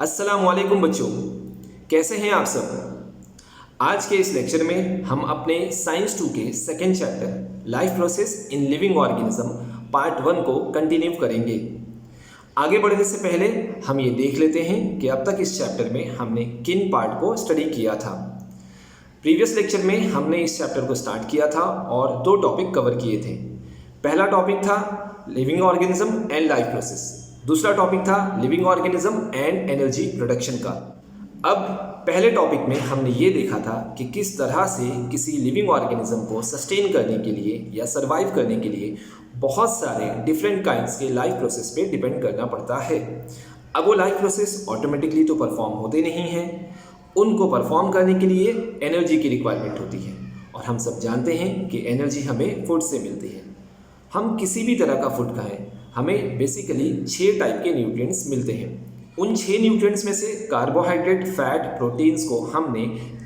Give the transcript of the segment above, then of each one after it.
अस्सलामुअलैकुम बच्चों, कैसे हैं आप सब। आज के इस लेक्चर में हम अपने साइंस 2 के second chapter life process in living organism part 1 को कंटिन्यू करेंगे। आगे बढ़ने से पहले हम ये देख लेते हैं कि अब तक इस चैप्टर में हमने किन पार्ट को स्टडी किया था। प्रीवियस लेक्चर में हमने इस चैप्टर को स्टार्ट किया था और दो टॉपिक कवर किए थे। पहला टॉपिक था living organism and life process, दूसरा टॉपिक था living organism and energy production का। अब पहले टॉपिक में हमने ये देखा था कि किस तरह से किसी लिविंग ऑर्गेनिज्म को सस्टेन करने के लिए या सर्वाइव करने के लिए बहुत सारे डिफरेंट काइंड्स के लाइफ प्रोसेस पे डिपेंड करना पड़ता है। अब वो लाइफ प्रोसेस ऑटोमेटिकली तो परफॉर्म होते नहीं हैं, उनको परफॉर्म करने के लिए एनर्जी की रिक्वायरमेंट होती है और हम सब जानते हैं कि एनर्जी हमें फूड से मिलती है। हम किसी भी तरह का फूड खाएं, हमें बेसिकली 6 टाइप के न्यूट्रिएंट्स मिलते हैं। उन 6 न्यूट्रिएंट्स में से कार्बोहाइड्रेट, फैट, प्रोटीन्स को हमने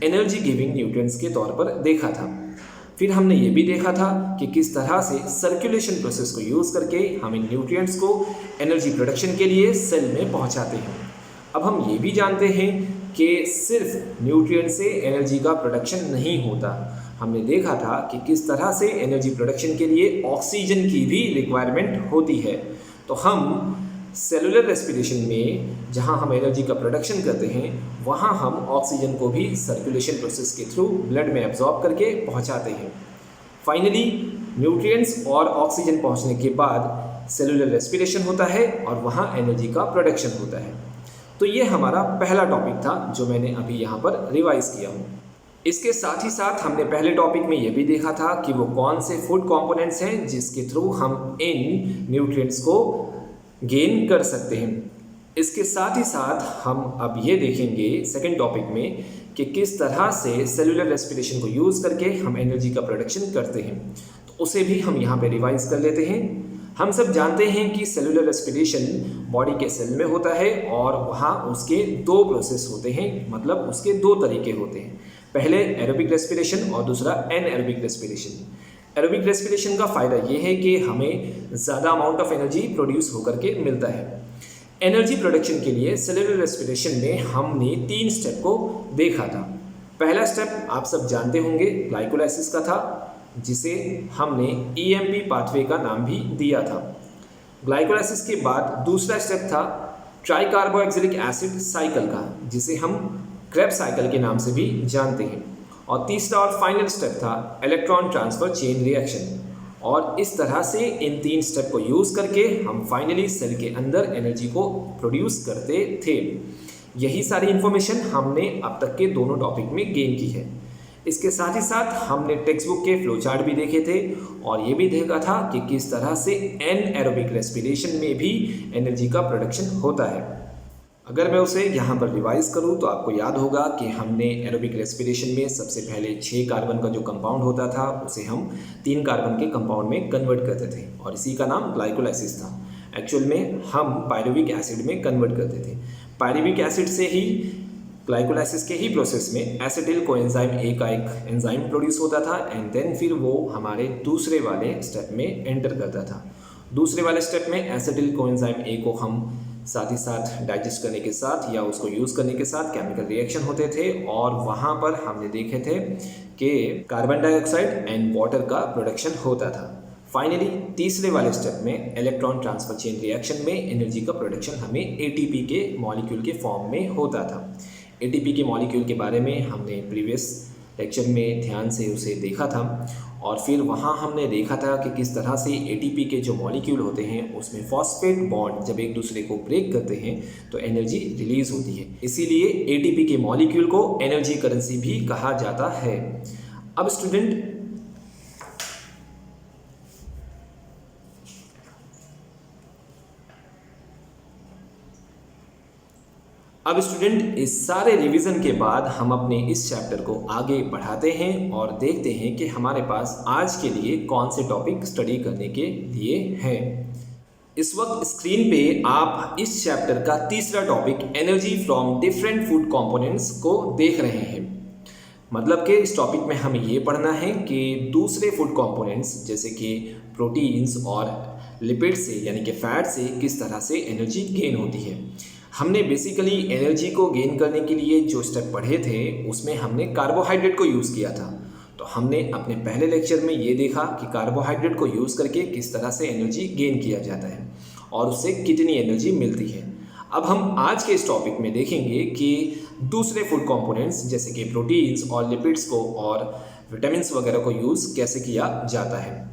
एनर्जी गिविंग न्यूट्रिएंट्स के तौर पर देखा था। फिर हमने ये भी देखा था कि किस तरह से सर्कुलेशन प्रोसेस को यूज़ करके हम इन न्यूट्रिएंट्स को एनर्जी प्रोडक्शन के लिए सेल में पहुंचाते हैं। अब हम ये भी जानते हैं कि सिर्फ न्यूट्रिएंट से एनर्जी का प्रोडक्शन नहीं होता। हमने देखा था कि किस तरह से एनर्जी प्रोडक्शन के लिए ऑक्सीजन की भी रिक्वायरमेंट होती है। तो हम सेलुलर रेस्पिरेशन में जहां हम एनर्जी का प्रोडक्शन करते हैं, वहां हम ऑक्सीजन को भी सर्कुलेशन प्रोसेस के थ्रू ब्लड में एब्जॉर्ब करके पहुंचाते हैं। फाइनली न्यूट्रिएंट्स और ऑक्सीजन पहुंचने के बाद सेलुलर रेस्पिरेशन होता है और वहां एनर्जी का प्रोडक्शन होता है। तो ये हमारा पहला टॉपिक था जो मैंने अभी यहाँ पर रिवाइज किया हूँ। इसके साथ ही साथ हमने पहले टॉपिक में ये भी देखा था कि वो कौन से फूड कंपोनेंट्स हैं जिसके थ्रू हम इन न्यूट्रिएंट्स को गेन कर सकते हैं। इसके साथ ही साथ हम अब ये देखेंगे सेकेंड टॉपिक में कि किस तरह से सेलुलर रेस्पिरेशन को यूज़ करके हम एनर्जी का प्रोडक्शन करते हैं। तो उसे भी हम यहाँ पे रिवाइज कर लेते हैं। हम सब जानते हैं कि सेलुलर रेस्पिरेशन बॉडी के सेल में होता है और वहाँ उसके 2 प्रोसेस होते हैं, मतलब उसके 2 तरीके होते हैं। पहले एरोबिक रेस्पिरेशन और दूसरा एनएरोबिक रेस्पिरेशन। एरोबिक रेस्पिरेशन का फ़ायदा ये है कि हमें ज़्यादा अमाउंट ऑफ एनर्जी प्रोड्यूस होकर के मिलता है। एनर्जी प्रोडक्शन के लिए सेलुलर रेस्पिरेशन में हमने 3 स्टेप को देखा था। पहला स्टेप आप सब जानते होंगे ग्लाइकोलाइसिस का था, जिसे हमने ईएमपी पाथवे का नाम भी दिया था। ग्लाइकोलाइसिस के बाद दूसरा स्टेप था ट्राइकार्बोक्सिलिक एसिड साइकिल का, जिसे हम क्रेब्स साइकिल के नाम से भी जानते हैं। और तीसरा और फाइनल स्टेप था इलेक्ट्रॉन ट्रांसफर चेन रिएक्शन। और इस तरह से इन 3 स्टेप को यूज़ करके हम फाइनली सेल के अंदर एनर्जी को प्रोड्यूस करते थे। यही सारी इन्फॉर्मेशन हमने अब तक के दोनों टॉपिक में गेन की है। इसके साथ ही साथ हमने टेक्स्ट बुक के फ्लो चार्ट भी देखे थे और ये भी देखा था कि किस तरह से एनएरोबिक रेस्पिरेशन में भी एनर्जी का प्रोडक्शन होता है। अगर मैं उसे यहाँ पर रिवाइज करूँ तो आपको याद होगा कि हमने एरोबिक रेस्पिरेशन में सबसे पहले 6 कार्बन का जो कंपाउंड होता था उसे हम 3 कार्बन के कंपाउंड में कन्वर्ट करते थे और इसी का नाम ग्लाइकोलाइसिस था। एक्चुअल में हम पायरुविक एसिड में कन्वर्ट करते थे। पायरुविक एसिड से ही ग्लाइकोलाइसिस के ही प्रोसेस में एसिटिल कोएंजाइम ए का एक एंजाइम प्रोड्यूस होता था एंड देन फिर वो हमारे दूसरे वाले स्टेप में एंटर करता था। दूसरे वाले स्टेप में एसिटिल कोएंजाइम ए को हम साथ ही साथ डाइजेस्ट करने के साथ या उसको यूज़ करने के साथ केमिकल रिएक्शन होते थे और वहाँ पर हमने देखे थे कि कार्बन डाइऑक्साइड एंड वाटर का प्रोडक्शन होता था। फाइनली तीसरे वाले स्टेप में इलेक्ट्रॉन ट्रांसफर चेन रिएक्शन में एनर्जी का प्रोडक्शन हमें एटीपी के मॉलिक्यूल के फॉर्म में होता था। एटीपी के मॉलिक्यूल के बारे में हमने प्रीवियस लेक्चर में ध्यान से उसे देखा था और फिर वहाँ हमने देखा था कि किस तरह से एटीपी के जो मॉलिक्यूल होते हैं उसमें फॉस्फेट बॉन्ड जब एक दूसरे को ब्रेक करते हैं तो एनर्जी रिलीज होती है। इसीलिए एटीपी के मॉलिक्यूल को एनर्जी करेंसी भी कहा जाता है। अब स्टूडेंट इस सारे रिवीजन के बाद हम अपने इस चैप्टर को आगे बढ़ाते हैं और देखते हैं कि हमारे पास आज के लिए कौन से टॉपिक स्टडी करने के लिए हैं। इस वक्त स्क्रीन पे आप इस चैप्टर का तीसरा topic energy from different food components को देख रहे हैं। मतलब कि इस टॉपिक में हमें ये पढ़ना है कि दूसरे फूड कंपोनेंट्स जैसे कि प्रोटीन्स और लिपिड से यानी कि फैट से किस तरह से एनर्जी गेन होती है। हमने बेसिकली एनर्जी को गेन करने के लिए जो स्टेप पढ़े थे उसमें हमने कार्बोहाइड्रेट को यूज़ किया था। तो हमने अपने पहले लेक्चर में ये देखा कि कार्बोहाइड्रेट को यूज़ करके किस तरह से एनर्जी गेन किया जाता है और उससे कितनी एनर्जी मिलती है। अब हम आज के इस टॉपिक में देखेंगे कि दूसरे फूड कंपोनेंट्स जैसे कि प्रोटीन्स और लिपिड्स को और विटामिन्स वगैरह को यूज़ कैसे किया जाता है।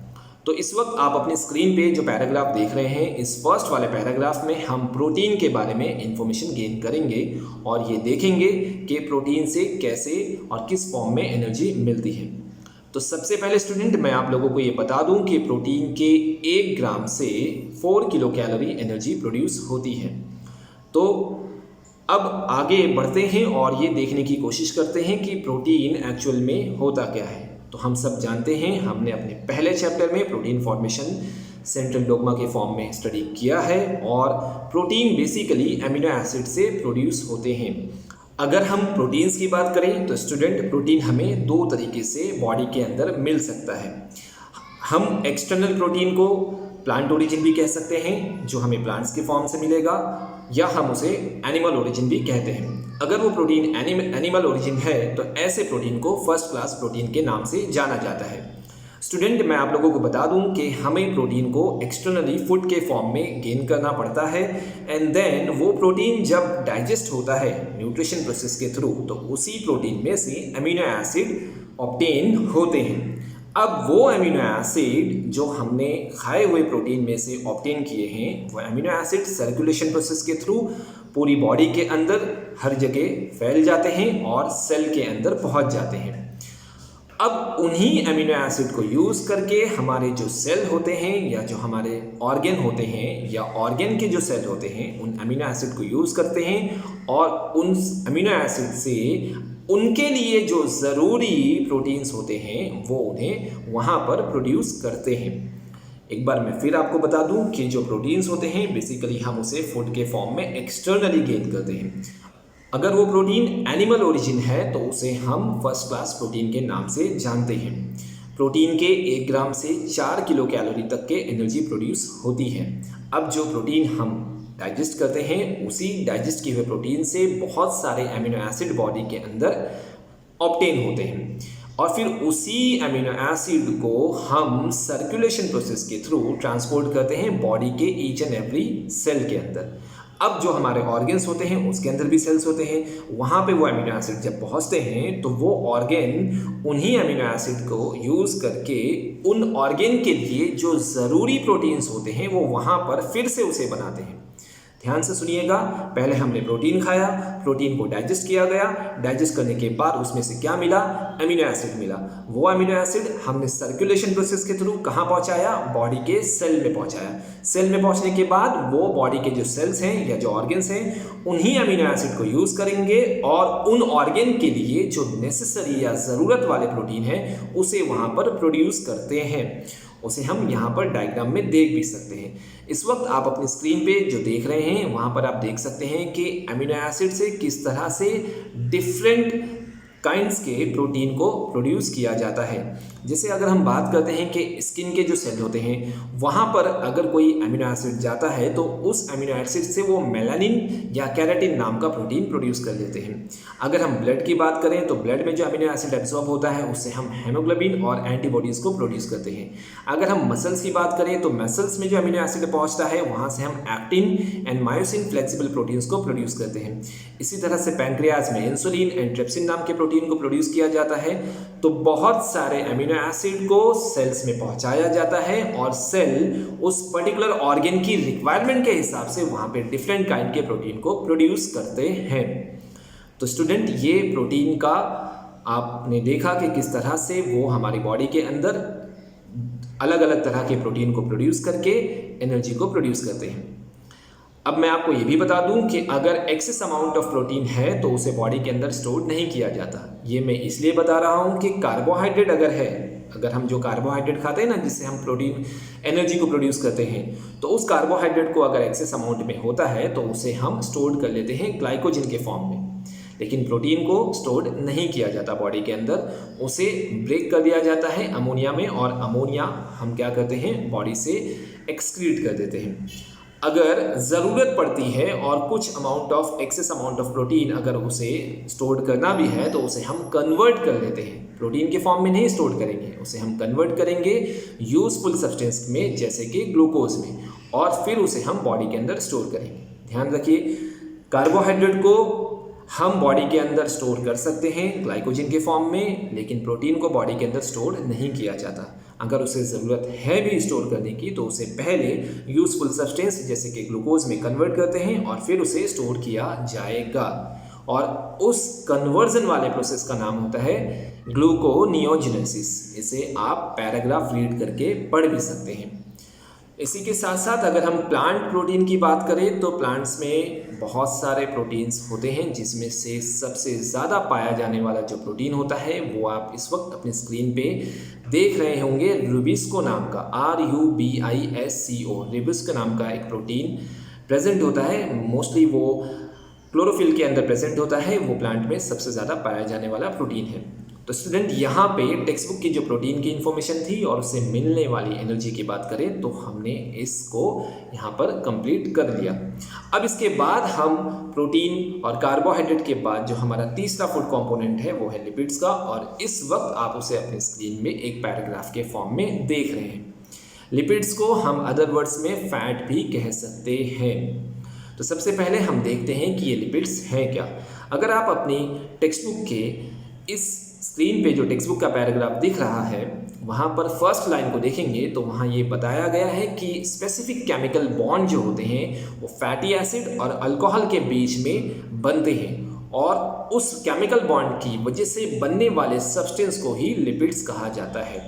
तो इस वक्त आप अपनी स्क्रीन पे जो पैराग्राफ देख रहे हैं, इस फर्स्ट वाले पैराग्राफ में हम प्रोटीन के बारे में इंफॉर्मेशन गेन करेंगे और ये देखेंगे कि प्रोटीन से कैसे और किस फॉर्म में एनर्जी मिलती है। तो सबसे पहले स्टूडेंट मैं आप लोगों को ये बता दूं कि प्रोटीन के 1 ग्राम से 4 किलो कैलोरी एनर्जी प्रोड्यूस होती है। तो अब आगे बढ़ते हैं और ये देखने की कोशिश करते हैं कि प्रोटीन एक्चुअल में होता क्या है। तो हम सब जानते हैं, हमने अपने पहले चैप्टर में प्रोटीन फॉर्मेशन सेंट्रल डोग्मा के फॉर्म में स्टडी किया है और प्रोटीन बेसिकली एमिनो एसिड से प्रोड्यूस होते हैं। अगर हम प्रोटीन्स की बात करें तो स्टूडेंट प्रोटीन हमें 2 तरीके से बॉडी के अंदर मिल सकता है। हम एक्सटर्नल प्रोटीन को प्लांट ओरिजिन भी कह सकते हैं जो हमें प्लांट्स के फॉर्म से मिलेगा, या हम उसे एनिमल ओरिजिन भी कहते हैं। अगर वो प्रोटीन एनिमल ओरिजिन है तो ऐसे प्रोटीन को फर्स्ट क्लास प्रोटीन के नाम से जाना जाता है। स्टूडेंट मैं आप लोगों को बता दूं कि हमें प्रोटीन को एक्सटर्नली फूड के फॉर्म में गेन करना पड़ता है एंड देन वो प्रोटीन जब डाइजेस्ट होता है न्यूट्रिशन प्रोसेस के थ्रू तो उसी प्रोटीन में से अमीनो एसिड ऑब्टेन होते हैं। अब वो अमीनो एसिड जो हमने खाए हुए प्रोटीन में से ऑब्टेन किए हैं वो अमीनो एसिड सर्कुलेशन प्रोसेस के थ्रू पूरी बॉडी के अंदर हर जगह फैल जाते हैं और सेल के अंदर पहुंच जाते हैं। अब उन्हीं अमीनो एसिड को यूज़ करके हमारे जो सेल होते हैं या जो हमारे ऑर्गन होते हैं या ऑर्गन के जो सेल होते हैं उन अमीनो एसिड को यूज़ करते हैं और उन अमीनो एसिड से उनके लिए जो ज़रूरी प्रोटीन्स होते हैं वो उन्हें वहाँ पर प्रोड्यूस करते हैं। एक बार मैं फिर आपको बता दूं कि जो प्रोटीन्स होते हैं बेसिकली हम उसे फूड के फॉर्म में एक्सटर्नली गेन करते हैं। अगर वो प्रोटीन एनिमल ओरिजिन है तो उसे हम फर्स्ट क्लास प्रोटीन के नाम से जानते हैं। प्रोटीन के 1 ग्राम से 4 किलो कैलोरी तक के एनर्जी प्रोड्यूस होती है। अब जो प्रोटीन हम डाइजेस्ट करते हैं उसी डाइजेस्ट किए हुए प्रोटीन से बहुत सारे अमीनो एसिड बॉडी के अंदर ऑब्टेन होते हैं और फिर उसी अमीनो एसिड को हम सर्कुलेशन प्रोसेस के थ्रू ट्रांसपोर्ट करते हैं बॉडी के ईच एंड एवरी सेल के अंदर। अब जो हमारे ऑर्गन्स होते हैं उसके अंदर भी सेल्स होते हैं, वहाँ पे वो अमीनो एसिड जब पहुँचते हैं तो वो ऑर्गन उन्हीं अमीनो एसिड को यूज़ करके उन ऑर्गन के लिए जो ज़रूरी प्रोटीन्स होते हैं वो वहाँ पर फिर से उसे बनाते हैं। ध्यान से सुनिएगा, पहले हमने प्रोटीन खाया, प्रोटीन को डाइजेस्ट किया गया, डाइजेस्ट करने के बाद उसमें से क्या मिला, अमीनो एसिड मिला। वो अमीनो एसिड हमने सर्कुलेशन प्रोसेस के थ्रू कहाँ पहुँचाया, बॉडी के सेल में पहुँचाया। सेल में पहुँचने के बाद वो बॉडी के जो सेल्स हैं या जो ऑर्गन्स हैं उन्हीं अमीनो एसिड को यूज़ करेंगे और उन ऑर्गन के लिए जो नेसेसरी या ज़रूरत वाले प्रोटीन है उसे वहाँ पर प्रोड्यूस करते हैं। उसे हम यहाँ पर डायग्राम में देख भी सकते हैं। इस वक्त आप अपनी स्क्रीन पे जो देख रहे हैं वहाँ पर आप देख सकते हैं कि अमीनो एसिड से किस तरह से डिफरेंट काइंड्स के प्रोटीन को प्रोड्यूस किया जाता है। जैसे अगर हम बात करते हैं कि स्किन के जो सेल होते हैं वहाँ पर अगर कोई अमीनो एसिड जाता है तो उस अमीनो एसिड से वो मेलानिन या कैराटिन नाम का प्रोटीन प्रोड्यूस कर लेते हैं। अगर हम ब्लड की बात करें तो ब्लड में जो अमीनो एसिड एब्जॉर्ब होता है उससे हम हेमोग्लोबिन और एंटीबॉडीज़ को प्रोड्यूस करते हैं। अगर हम मसल्स की बात करें तो मसल्स में जो अमीनो एसिड पहुँचता है वहाँ से हम actin and myosin flexible proteins को प्रोड्यूस करते हैं। इसी तरह से पैंक्रियाज में इंसुलिन एंड ट्रिप्सिन नाम के प्रोटीन को प्रोड्यूस किया जाता है। तो बहुत सारे अमीनो एसिड को सेल्स में पहुंचाया जाता है और सेल उस पर्टिकुलर ऑर्गन की रिक्वायरमेंट के हिसाब से वहां पे डिफरेंट काइंड के प्रोटीन को प्रोड्यूस करते हैं। तो स्टूडेंट ये प्रोटीन का आपने देखा कि किस तरह से वो हमारी बॉडी के अंदर अलग अलग तरह के प्रोटीन को प्रोड्यूस करके एनर्जी को प्रोड्यूस करते हैं। अब मैं आपको ये भी बता दूं कि अगर एक्सेस अमाउंट ऑफ प्रोटीन है तो उसे बॉडी के अंदर स्टोर नहीं किया जाता। ये मैं इसलिए बता रहा हूं कि कार्बोहाइड्रेट अगर है, अगर हम जो कार्बोहाइड्रेट खाते हैं ना जिससे हम प्रोटीन एनर्जी को प्रोड्यूस करते हैं, तो उस कार्बोहाइड्रेट को अगर एक्सेस अमाउंट में होता है तो उसे हम स्टोर कर लेते हैं ग्लाइकोजन के फॉर्म में। लेकिन प्रोटीन को स्टोर नहीं किया जाता बॉडी के अंदर, उसे ब्रेक कर दिया जाता है अमोनिया में और अमोनिया हम क्या करते हैं बॉडी से एक्सक्रीट कर देते हैं। अगर ज़रूरत पड़ती है और कुछ amount of excess amount of protein अगर उसे स्टोर करना भी है तो उसे हम कन्वर्ट कर लेते हैं। प्रोटीन के फॉर्म में नहीं स्टोर करेंगे, उसे हम कन्वर्ट करेंगे यूजफुल सब्सटेंस में, जैसे कि ग्लूकोज में, और फिर उसे हम बॉडी के अंदर स्टोर करेंगे। ध्यान रखिए, कार्बोहाइड्रेट को हम बॉडी के अंदर स्टोर कर सकते हैं ग्लाइकोजन के फॉर्म में, लेकिन प्रोटीन को बॉडी के अंदर स्टोर नहीं किया जाता। अगर उसे ज़रूरत है भी स्टोर करने की तो उसे पहले यूजफुल सब्सटेंस जैसे कि ग्लूकोज में कन्वर्ट करते हैं और फिर उसे स्टोर किया जाएगा, और उस कन्वर्जन वाले प्रोसेस का नाम होता है ग्लूकोनियोजेनेसिस। इसे आप पैराग्राफ रीड करके पढ़ भी सकते हैं। इसी के साथ साथ अगर हम प्लांट प्रोटीन की बात करें तो प्लांट्स में बहुत सारे प्रोटीन्स होते हैं, जिसमें से सबसे ज़्यादा पाया जाने वाला जो प्रोटीन होता है वो आप इस वक्त अपनी स्क्रीन पे देख रहे होंगे। रुबिस्को नाम का, RUBISCO, रुबिस्को नाम का एक प्रोटीन प्रेजेंट होता है। मोस्टली वो क्लोरोफिल के अंदर प्रेजेंट होता है। वो प्लांट में सबसे ज़्यादा पाया जाने वाला प्रोटीन है। तो स्टूडेंट, यहाँ पे टेक्स्ट बुक की जो प्रोटीन की इन्फॉर्मेशन थी और उससे मिलने वाली एनर्जी की बात करें तो हमने इसको यहाँ पर कंप्लीट कर लिया। अब इसके बाद हम प्रोटीन और कार्बोहाइड्रेट के बाद जो हमारा तीसरा फूड कंपोनेंट है वो है लिपिड्स का, और इस वक्त आप उसे अपनी स्क्रीन में एक पैराग्राफ के फॉर्म में देख रहे हैं। लिपिड्स को हम अदर वर्ड्स में फैट भी कह सकते हैं। तो सबसे पहले हम देखते हैं कि ये लिपिड्स हैं क्या। अगर आप अपनी टेक्स्ट बुक के इस स्क्रीन पे जो टेक्स्ट बुक का पैराग्राफ दिख रहा है वहाँ पर फर्स्ट लाइन को देखेंगे तो वहाँ ये बताया गया है कि स्पेसिफिक केमिकल बॉन्ड जो होते हैं वो फैटी एसिड और अल्कोहल के बीच में बनते हैं, और उस केमिकल बॉन्ड की वजह से बनने वाले सब्सटेंस को ही लिपिड्स कहा जाता है।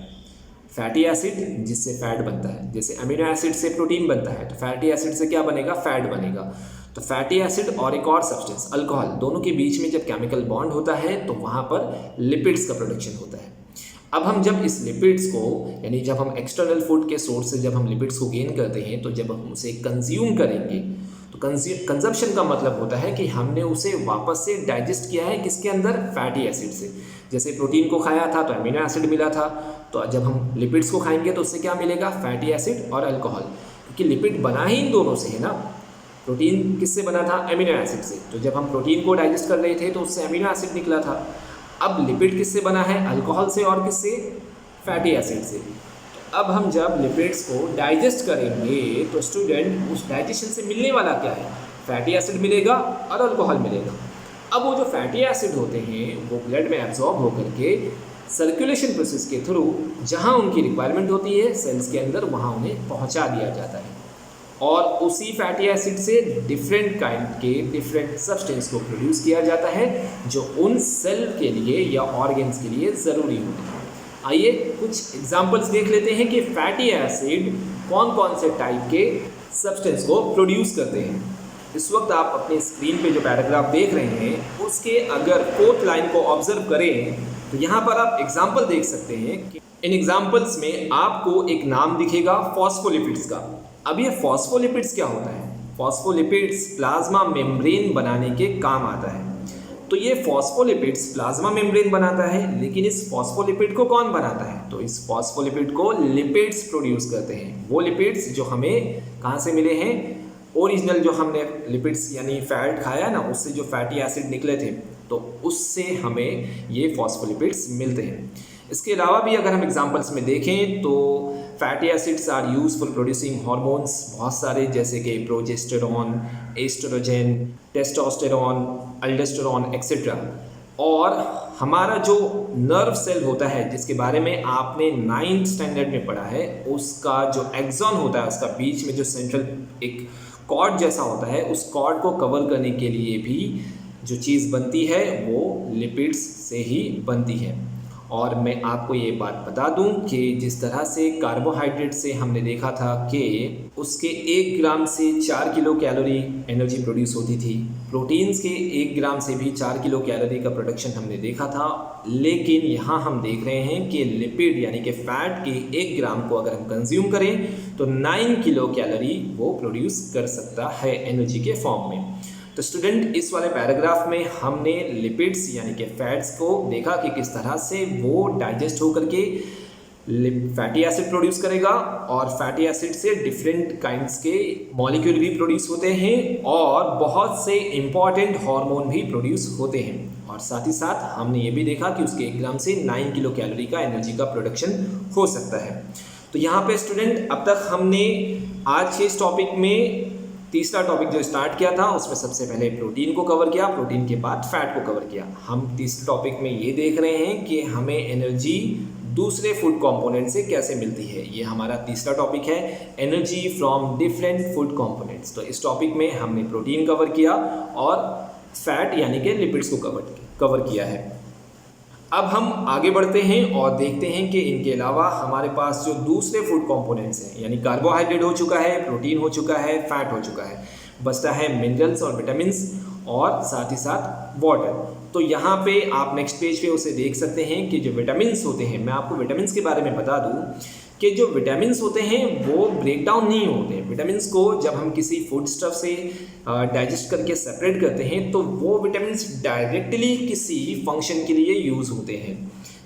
फैटी एसिड जिससे फैट बनता है, जैसे अमीनो एसिड से प्रोटीन बनता है तो फैटी एसिड से क्या बनेगा, फैट बनेगा। तो फैटी एसिड और एक और सब्सटेंस अल्कोहल, दोनों के बीच में जब केमिकल बॉन्ड होता है तो वहाँ पर लिपिड्स का प्रोडक्शन होता है। अब हम जब इस लिपिड्स को, यानी जब हम एक्सटर्नल फूड के सोर्स से जब हम लिपिड्स को गेन करते हैं तो जब हम उसे कंज्यूम करेंगे तो कंजप्शन का मतलब होता है कि हमने उसे वापस से डाइजेस्ट किया है किसके अंदर, फैटी एसिड से। जैसे प्रोटीन को खाया था तो अमीनो एसिड मिला था, तो जब हम लिपिड्स को खाएंगे तो उससे क्या मिलेगा, फैटी एसिड और अल्कोहल, क्योंकि लिपिड बना ही इन दोनों से है ना। प्रोटीन किससे बना था, अमीनो एसिड से, तो जब हम प्रोटीन को डाइजेस्ट कर रहे थे तो उससे अमीनो एसिड निकला था। अब लिपिड किससे बना है, अल्कोहल से और किससे, फैटी एसिड से। अब हम जब लिपिड्स को डाइजेस्ट करेंगे तो स्टूडेंट उस डाइजेशन से मिलने वाला क्या है, फैटी एसिड मिलेगा और अल्कोहल मिलेगा। अब वो जो फैटी एसिड होते हैं वो ब्लड में एब्जॉर्ब होकर के सर्कुलेशन प्रोसेस के थ्रू जहाँ उनकी रिक्वायरमेंट होती है सेल्स के अंदर, वहाँ उन्हें पहुँचा दिया जाता है, और उसी फैटी एसिड से डिफरेंट काइंड के डिफरेंट सब्सटेंस को प्रोड्यूस किया जाता है जो उन सेल के लिए या ऑर्गन्स के लिए ज़रूरी होते हैं। आइए कुछ एग्जांपल्स देख लेते हैं कि फैटी एसिड कौन कौन से टाइप के सब्सटेंस को प्रोड्यूस करते हैं। इस वक्त आप अपनी स्क्रीन पे जो पैराग्राफ देख रहे हैं उसके अगर फोर्थ लाइन को ऑब्जर्व करें तो यहाँ पर आप एग्जाम्पल देख सकते हैं कि इन एग्जाम्पल्स में आपको एक नाम दिखेगा फॉस्फोलिपिड्स का। अब ये फॉस्फोलिपिड्स क्या होता है, फॉस्फोलिपिड्स प्लाज्मा मेम्ब्रेन बनाने के काम आता है। तो ये फॉस्फोलिपिड्स प्लाज्मा मेम्ब्रेन बनाता है, लेकिन इस फॉस्फोलिपिड को कौन बनाता है, तो इस फॉस्फोलिपिड को लिपिड्स प्रोड्यूस करते हैं। वो लिपिड्स जो हमें कहाँ से मिले हैं, ओरिजिनल जो हमने लिपिड्स यानी फैट खाया ना, उससे जो फैटी एसिड निकले थे तो उससे हमें ये फॉस्फोलिपिड्स मिलते हैं। इसके अलावा भी अगर हम एग्जांपल्स में देखें तो fatty acids are use for producing hormones बहुत सारे, जैसे कि progesterone, estrogen, testosterone, aldosterone etcetera. और हमारा जो नर्व सेल होता है जिसके बारे में आपने 9th स्टैंडर्ड में पढ़ा है, उसका जो एक्सॉन होता है, उसका बीच में जो सेंट्रल एक कॉर्ड जैसा होता है, उस कॉर्ड को कवर करने के लिए भी जो चीज़ बनती है वो लिपिड्स से ही बनती है। और मैं आपको ये बात बता दूं कि जिस तरह से कार्बोहाइड्रेट से हमने देखा था कि उसके 1 ग्राम से 4 किलो कैलोरी एनर्जी प्रोड्यूस होती थी, प्रोटीन्स के 1 ग्राम से भी 4 किलो कैलोरी का प्रोडक्शन हमने देखा था, लेकिन यहाँ हम देख रहे हैं कि लिपिड यानी कि फैट के 1 ग्राम को अगर हम कंज्यूम करें तो 9 किलो कैलोरी वो प्रोड्यूस कर सकता है एनर्जी के फॉर्म में। तो स्टूडेंट, इस वाले पैराग्राफ में हमने लिपिड्स यानी कि फैट्स को देखा कि किस तरह से वो डाइजेस्ट होकर के फैटी एसिड प्रोड्यूस करेगा और फैटी एसिड से डिफरेंट काइंड्स के मॉलिक्यूल भी प्रोड्यूस होते हैं और बहुत से इंपॉर्टेंट हार्मोन भी प्रोड्यूस होते हैं। और साथ ही साथ हमने ये भी देखा कि उसके 1 ग्राम से 9 किलो कैलोरी का एनर्जी का प्रोडक्शन हो सकता है। तो यहाँ पे स्टूडेंट अब तक हमने आज के इस टॉपिक में तीसरा टॉपिक जो स्टार्ट किया था उसमें सबसे पहले प्रोटीन को कवर किया, प्रोटीन के बाद फैट को कवर किया। हम तीसरे टॉपिक में ये देख रहे हैं कि हमें एनर्जी दूसरे फूड कंपोनेंट से कैसे मिलती है। ये हमारा तीसरा टॉपिक है, energy from different food components. तो इस टॉपिक में हमने प्रोटीन कवर किया और फैट यानी कि लिपिड्स को कवर किया है। अब हम आगे बढ़ते हैं और देखते हैं कि इनके अलावा हमारे पास जो दूसरे फूड कंपोनेंट्स हैं, यानी कार्बोहाइड्रेट हो चुका है, प्रोटीन हो चुका है, फैट हो चुका है, बचता है मिनरल्स और विटामिन्स और साथ ही साथ वाटर। तो यहाँ पे आप नेक्स्ट पेज पे उसे देख सकते हैं कि जो विटामिन्स होते हैं, मैं आपको विटामिन्स के बारे में बता दूँ कि जो विटामिन्स होते हैं वो ब्रेक डाउन नहीं होते हैं। विटामिन्स को जब हम किसी फूड स्टफ से डाइजेस्ट करके सेपरेट करते हैं तो वो विटामिन्स डायरेक्टली किसी फंक्शन के लिए यूज़ होते हैं।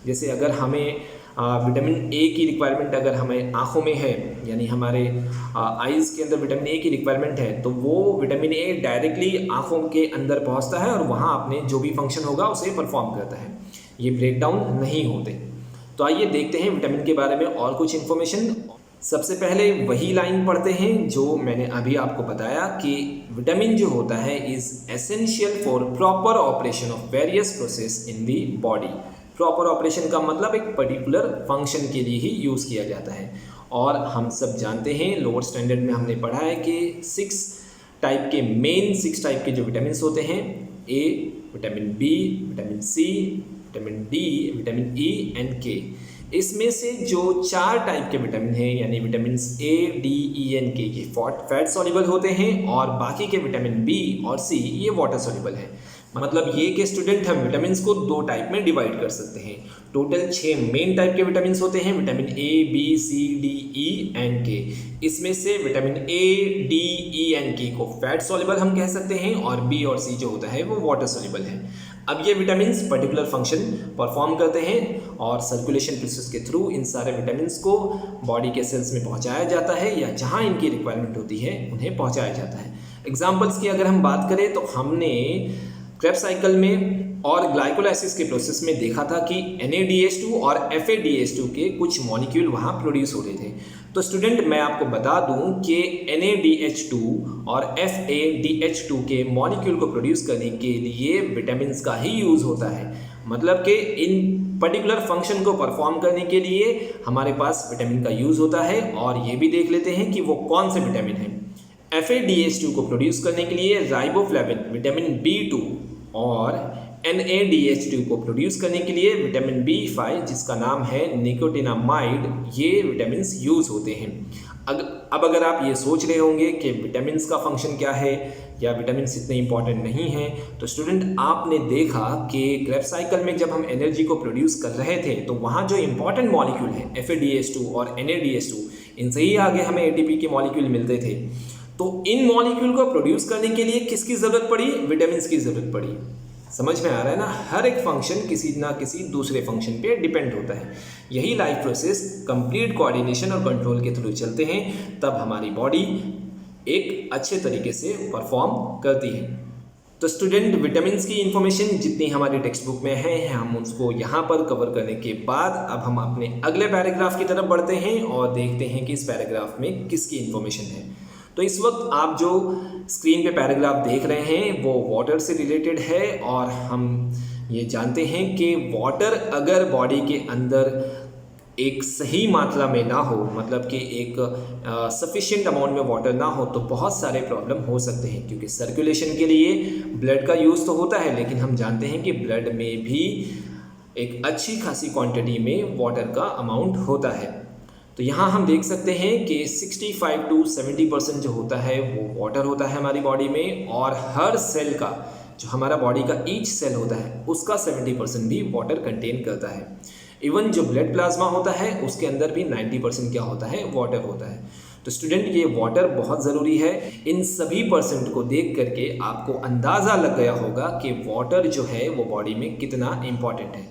जैसे अगर हमें विटामिन ए की रिक्वायरमेंट अगर हमें आँखों में है, यानी हमारे आइज़ के अंदर विटामिन ए की रिक्वायरमेंट है, तो वो विटामिन ए डायरेक्टली आँखों के अंदर पहुँचता है और वहाँ अपने जो भी फंक्शन होगा उसे परफॉर्म करता है। ये ब्रेक डाउन नहीं होते। तो आइए देखते हैं विटामिन के बारे में और कुछ इन्फॉर्मेशन। सबसे पहले वही लाइन पढ़ते हैं जो मैंने अभी आपको बताया कि विटामिन जो होता है is essential for proper operation of various process in the body. Proper operation का मतलब एक पर्टिकुलर फंक्शन के लिए ही यूज़ किया जाता है। और हम सब जानते हैं, लोअर स्टैंडर्ड में हमने पढ़ा है कि 6 टाइप के जो विटामिन होते हैं, A, vitamin B, vitamin C, vitamin D, vitamin E and K. इसमें से जो 4 टाइप के विटामिन हैं, यानी vitamin A, D, E and के, ये फैट सॉल्युबल होते हैं और बाकी के विटामिन बी और सी ये वाटर सॉल्युबल है। मतलब ये कि स्टूडेंट हम विटामिन को 2 टाइप में डिवाइड कर सकते हैं। टोटल 6 मेन टाइप के विटामिन होते हैं, vitamin A, B, C, D, E and K. इसमें से vitamin A, D, E and K को फैट सॉल्युबल हम कह सकते हैं और बी और सी जो होता है वो वाटर सॉल्युबल है। अब ये विटामिन्स पर्टिकुलर फंक्शन परफॉर्म करते हैं और सर्कुलेशन प्रोसेस के थ्रू इन सारे विटामिन्स को बॉडी के सेल्स में पहुंचाया जाता है या जहां इनकी रिक्वायरमेंट होती है उन्हें पहुंचाया जाता है। एग्जाम्पल्स की अगर हम बात करें तो हमने क्रेब्स साइकिल में और ग्लाइकोलाइसिस के प्रोसेस में देखा था कि NADH2 और FADH2 के कुछ मॉलिक्यूल वहाँ प्रोड्यूस हो रहे थे। तो स्टूडेंट मैं आपको बता दूं कि NADH2 और FADH2 के मॉलिक्यूल को प्रोड्यूस करने के लिए विटामिन्स का ही यूज़ होता है। मतलब कि इन पर्टिकुलर फंक्शन को परफॉर्म करने के लिए हमारे पास विटामिन का यूज़ होता है। और ये भी देख लेते हैं कि वो कौन से विटामिन हैं। FADH2 को प्रोड्यूस करने के लिए राइबोफ्लेविन, विटामिन B2 और NADH2 को प्रोड्यूस करने के लिए विटामिन B5 जिसका नाम है निकोटिनामाइड, ये विटामिन्स यूज़ होते हैं। अब अगर आप ये सोच रहे होंगे कि विटामिन्स का फंक्शन क्या है या विटामिन्स इतने इंपॉर्टेंट नहीं हैं, तो स्टूडेंट आपने देखा कि क्रेब्स साइकिल में जब हम एनर्जी को प्रोड्यूस कर रहे थे तो वहाँ जो इंपॉर्टेंट मॉलिक्यूल हैं FADH2 और NADH2, इनसे ही आगे हमें ATP के मॉलिक्यूल मिलते थे। तो इन मॉलिक्यूल को प्रोड्यूस करने के लिए किसकी ज़रूरत पड़ी? विटामिन्स की ज़रूरत पड़ी। समझ में आ रहा है ना? हर एक फंक्शन किसी ना किसी दूसरे फंक्शन पे डिपेंड होता है। यही लाइफ प्रोसेस कंप्लीट कोऑर्डिनेशन और कंट्रोल के थ्रू चलते हैं, तब हमारी बॉडी एक अच्छे तरीके से परफॉर्म करती है। तो स्टूडेंट विटामिन्स की इन्फॉर्मेशन जितनी हमारी टेक्स्ट बुक में है हम उसको यहाँ पर कवर करने के बाद अब हम अपने अगले पैराग्राफ की तरफ बढ़ते हैं और देखते हैं कि इस पैराग्राफ में किसकी इन्फॉर्मेशन है। तो इस वक्त आप जो स्क्रीन पे पैराग्राफ देख रहे हैं वो वाटर से रिलेटेड है और हम ये जानते हैं कि वाटर अगर बॉडी के अंदर एक सही मात्रा में ना हो, मतलब कि एक सफिशिएंट अमाउंट में वाटर ना हो, तो बहुत सारे प्रॉब्लम हो सकते हैं। क्योंकि सर्कुलेशन के लिए ब्लड का यूज़ तो होता है, लेकिन हम जानते हैं कि ब्लड में भी एक अच्छी खासी क्वांटिटी में वाटर का अमाउंट होता है। तो यहाँ हम देख सकते हैं कि 65 to 70% जो होता है वो वाटर होता है हमारी बॉडी में, और हर सेल का जो हमारा बॉडी का ईच सेल होता है उसका 70% भी वाटर कंटेन करता है। इवन जो ब्लड प्लाज्मा होता है उसके अंदर भी 90% क्या होता है? वाटर होता है। तो स्टूडेंट ये वाटर बहुत ज़रूरी है। इन सभी परसेंट को देख करके आपको अंदाज़ा लग गया होगा कि वाटर जो है वो बॉडी में कितना इम्पॉर्टेंट है।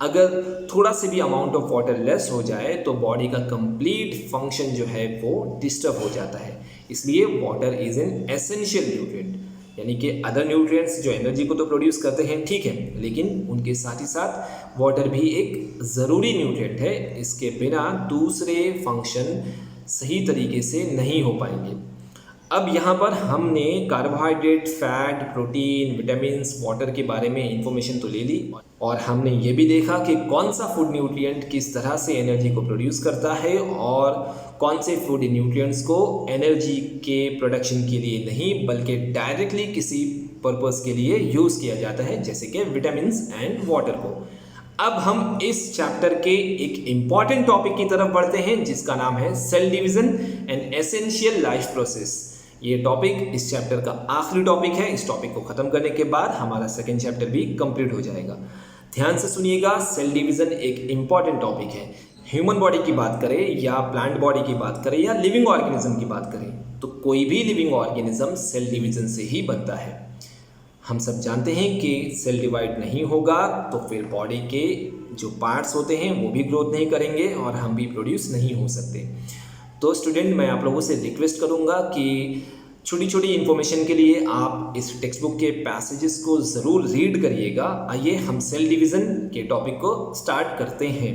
अगर थोड़ा से भी अमाउंट ऑफ वाटर लेस हो जाए तो बॉडी का कंप्लीट फंक्शन जो है वो डिस्टर्ब हो जाता है। इसलिए water is an essential nutrient, यानी कि अदर न्यूट्रिएंट्स जो एनर्जी को तो प्रोड्यूस करते हैं ठीक है, लेकिन उनके साथ ही साथ वाटर भी एक ज़रूरी न्यूट्रिएंट है। इसके बिना दूसरे फंक्शन सही तरीके से नहीं हो पाएंगे। अब यहाँ पर हमने carbohydrate, fat, protein, vitamins, water के बारे में इंफॉर्मेशन तो ले ली और हमने ये भी देखा कि कौन सा फूड न्यूट्रिएंट किस तरह से एनर्जी को प्रोड्यूस करता है और कौन से फूड न्यूट्रिएंट्स को एनर्जी के प्रोडक्शन के लिए नहीं बल्कि डायरेक्टली किसी पर्पस के लिए यूज़ किया जाता है, जैसे कि विटामिन्स एंड वाटर को। अब हम इस चैप्टर के एक इम्पॉर्टेंट टॉपिक की तरफ बढ़ते हैं जिसका नाम है cell division and essential life process. ये टॉपिक इस चैप्टर का आखिरी टॉपिक है। इस टॉपिक को ख़त्म करने के बाद हमारा सेकेंड चैप्टर भी कंप्लीट हो जाएगा। ध्यान से सुनिएगा, सेल डिवीज़न एक इम्पॉर्टेंट टॉपिक है। ह्यूमन बॉडी की बात करें या प्लांट बॉडी की बात करें या लिविंग ऑर्गेनिज्म की बात करें तो कोई भी लिविंग ऑर्गेनिज्म सेल डिवीज़न से ही बनता है। हम सब जानते हैं कि सेल डिवाइड नहीं होगा तो फिर बॉडी के जो पार्ट्स होते हैं वो भी ग्रोथ नहीं करेंगे और हम भी प्रोड्यूस नहीं हो सकते। तो स्टूडेंट, मैं आप लोगों से रिक्वेस्ट करूंगा कि छोटी छोटी इन्फॉर्मेशन के लिए आप इस टेक्स्ट बुक के पैसेजेस को ज़रूर रीड करिएगा। आइए हम सेल डिवीज़न के टॉपिक को स्टार्ट करते हैं।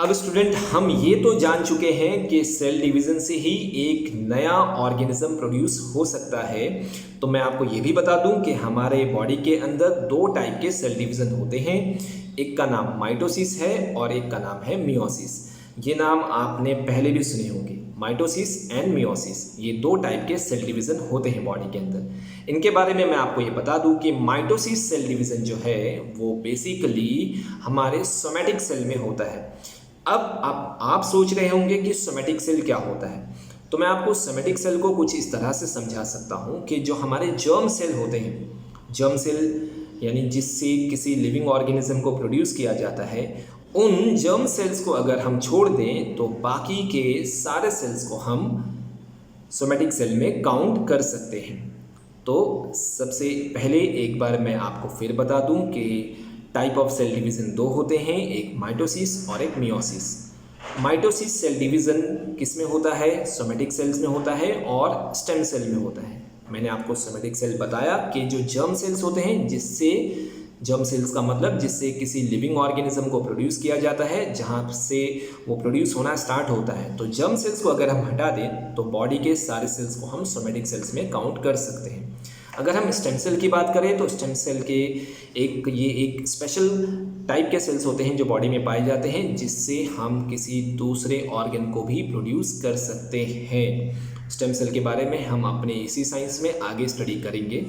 अब स्टूडेंट, हम ये तो जान चुके हैं कि सेल डिवीज़न से ही एक नया ऑर्गेनिज्म प्रोड्यूस हो सकता है। तो मैं आपको ये भी बता दूं कि हमारे बॉडी के अंदर दो टाइप के सेल डिवीज़न होते हैं। एक का नाम माइटोसिस है और एक का नाम है मियोसिस। ये नाम आपने पहले भी सुने होंगे, माइटोसिस एंड मियोसिस। ये दो टाइप के सेल डिवीज़न होते हैं बॉडी के अंदर। इनके बारे में मैं आपको ये बता दूं कि माइटोसिस सेल डिवीज़न जो है वो बेसिकली हमारे सोमैटिक सेल में होता है। अब आप सोच रहे होंगे कि सोमैटिक सेल क्या होता है, तो मैं आपको सोमैटिक सेल को कुछ इस तरह से समझा सकता हूँ कि जो हमारे जर्म सेल होते हैं, जर्म सेल यानी जिससे किसी लिविंग ऑर्गेनिज्म को प्रोड्यूस किया जाता है, उन जर्म सेल्स को अगर हम छोड़ दें तो बाकी के सारे सेल्स को हम सोमैटिक सेल में काउंट कर सकते हैं। तो सबसे पहले एक बार मैं आपको फिर बता दूं कि टाइप ऑफ सेल डिवीज़न दो होते हैं, एक माइटोसिस और एक मियोसिस। माइटोसिस सेल डिवीज़न किस में होता है? सोमैटिक सेल्स में होता है और स्टेम सेल में होता है। मैंने आपको सोमैटिक सेल बताया कि जो जर्म सेल्स होते हैं, जिससे जर्म सेल्स का मतलब जिससे किसी लिविंग ऑर्गेनिज्म को प्रोड्यूस किया जाता है, जहाँ से वो प्रोड्यूस होना स्टार्ट होता है। तो जर्म सेल्स को अगर हम हटा दें तो बॉडी के सारे सेल्स को हम सोमैटिक सेल्स में काउंट कर सकते हैं। अगर हम स्टेम सेल की बात करें तो स्टेम सेल के एक स्पेशल टाइप के सेल्स होते हैं जो बॉडी में पाए जाते हैं, जिससे हम किसी दूसरे ऑर्गन को भी प्रोड्यूस कर सकते हैं। स्टेम सेल के बारे में हम अपने इसी साइंस में आगे स्टडी करेंगे।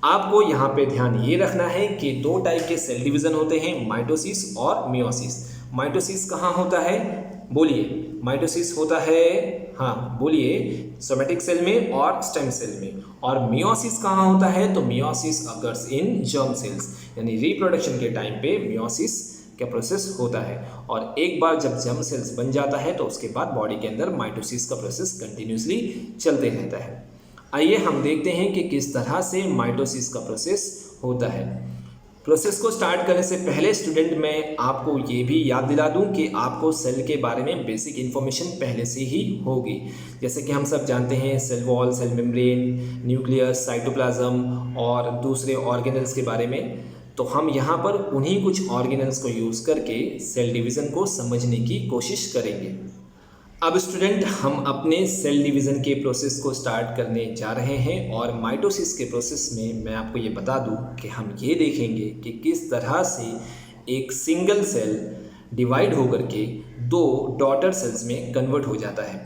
आपको यहाँ पे ध्यान ये रखना है कि दो टाइप के सेल डिवीज़न होते हैं, माइटोसिस और मियोसिस। माइटोसिस कहाँ होता है? बोलिए। माइटोसिस होता है, हाँ बोलिए, सोमैटिक सेल में और स्टेम सेल में। और मियोसिस कहाँ होता है? तो meiosis occurs in germ cells, यानी रिप्रोडक्शन के टाइम पे मियोसिस का प्रोसेस होता है। और एक बार जब जर्म सेल्स बन जाता है तो उसके बाद बॉडी के अंदर माइटोसिस का प्रोसेस कंटिन्यूसली चलते रहता है। आइए हम देखते हैं कि किस तरह से माइटोसिस का प्रोसेस होता है। प्रोसेस को स्टार्ट करने से पहले स्टूडेंट, मैं आपको ये भी याद दिला दूं कि आपको सेल के बारे में बेसिक इन्फॉर्मेशन पहले से ही होगी। जैसे कि हम सब जानते हैं cell wall, cell membrane, nucleus, cytoplasm और दूसरे ऑर्गेनल्स के बारे में। तो हम यहाँ पर उन्हीं कुछ ऑर्गेनल्स को यूज़ करके सेल डिवीज़न को समझने की कोशिश करेंगे। अब स्टूडेंट, हम अपने सेल डिवीज़न के प्रोसेस को स्टार्ट करने जा रहे हैं और माइटोसिस के प्रोसेस में मैं आपको ये बता दूं कि हम ये देखेंगे कि किस तरह से एक सिंगल सेल डिवाइड होकर के दो डॉटर सेल्स में कन्वर्ट हो जाता है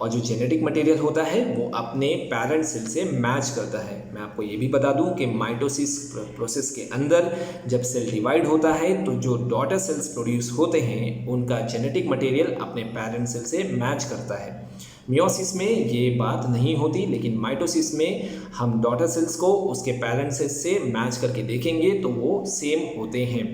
और जो जेनेटिक मटेरियल होता है वो अपने पेरेंट सेल से मैच करता है। मैं आपको ये भी बता दूं कि माइटोसिस प्रोसेस के अंदर जब सेल डिवाइड होता है तो जो डॉटर सेल्स प्रोड्यूस होते हैं उनका जेनेटिक मटेरियल अपने पेरेंट सेल से मैच करता है। मियोसिस में ये बात नहीं होती, लेकिन माइटोसिस में हम डॉटर सेल्स को उसके पेरेंट सेल्स से मैच करके देखेंगे तो वो सेम होते हैं।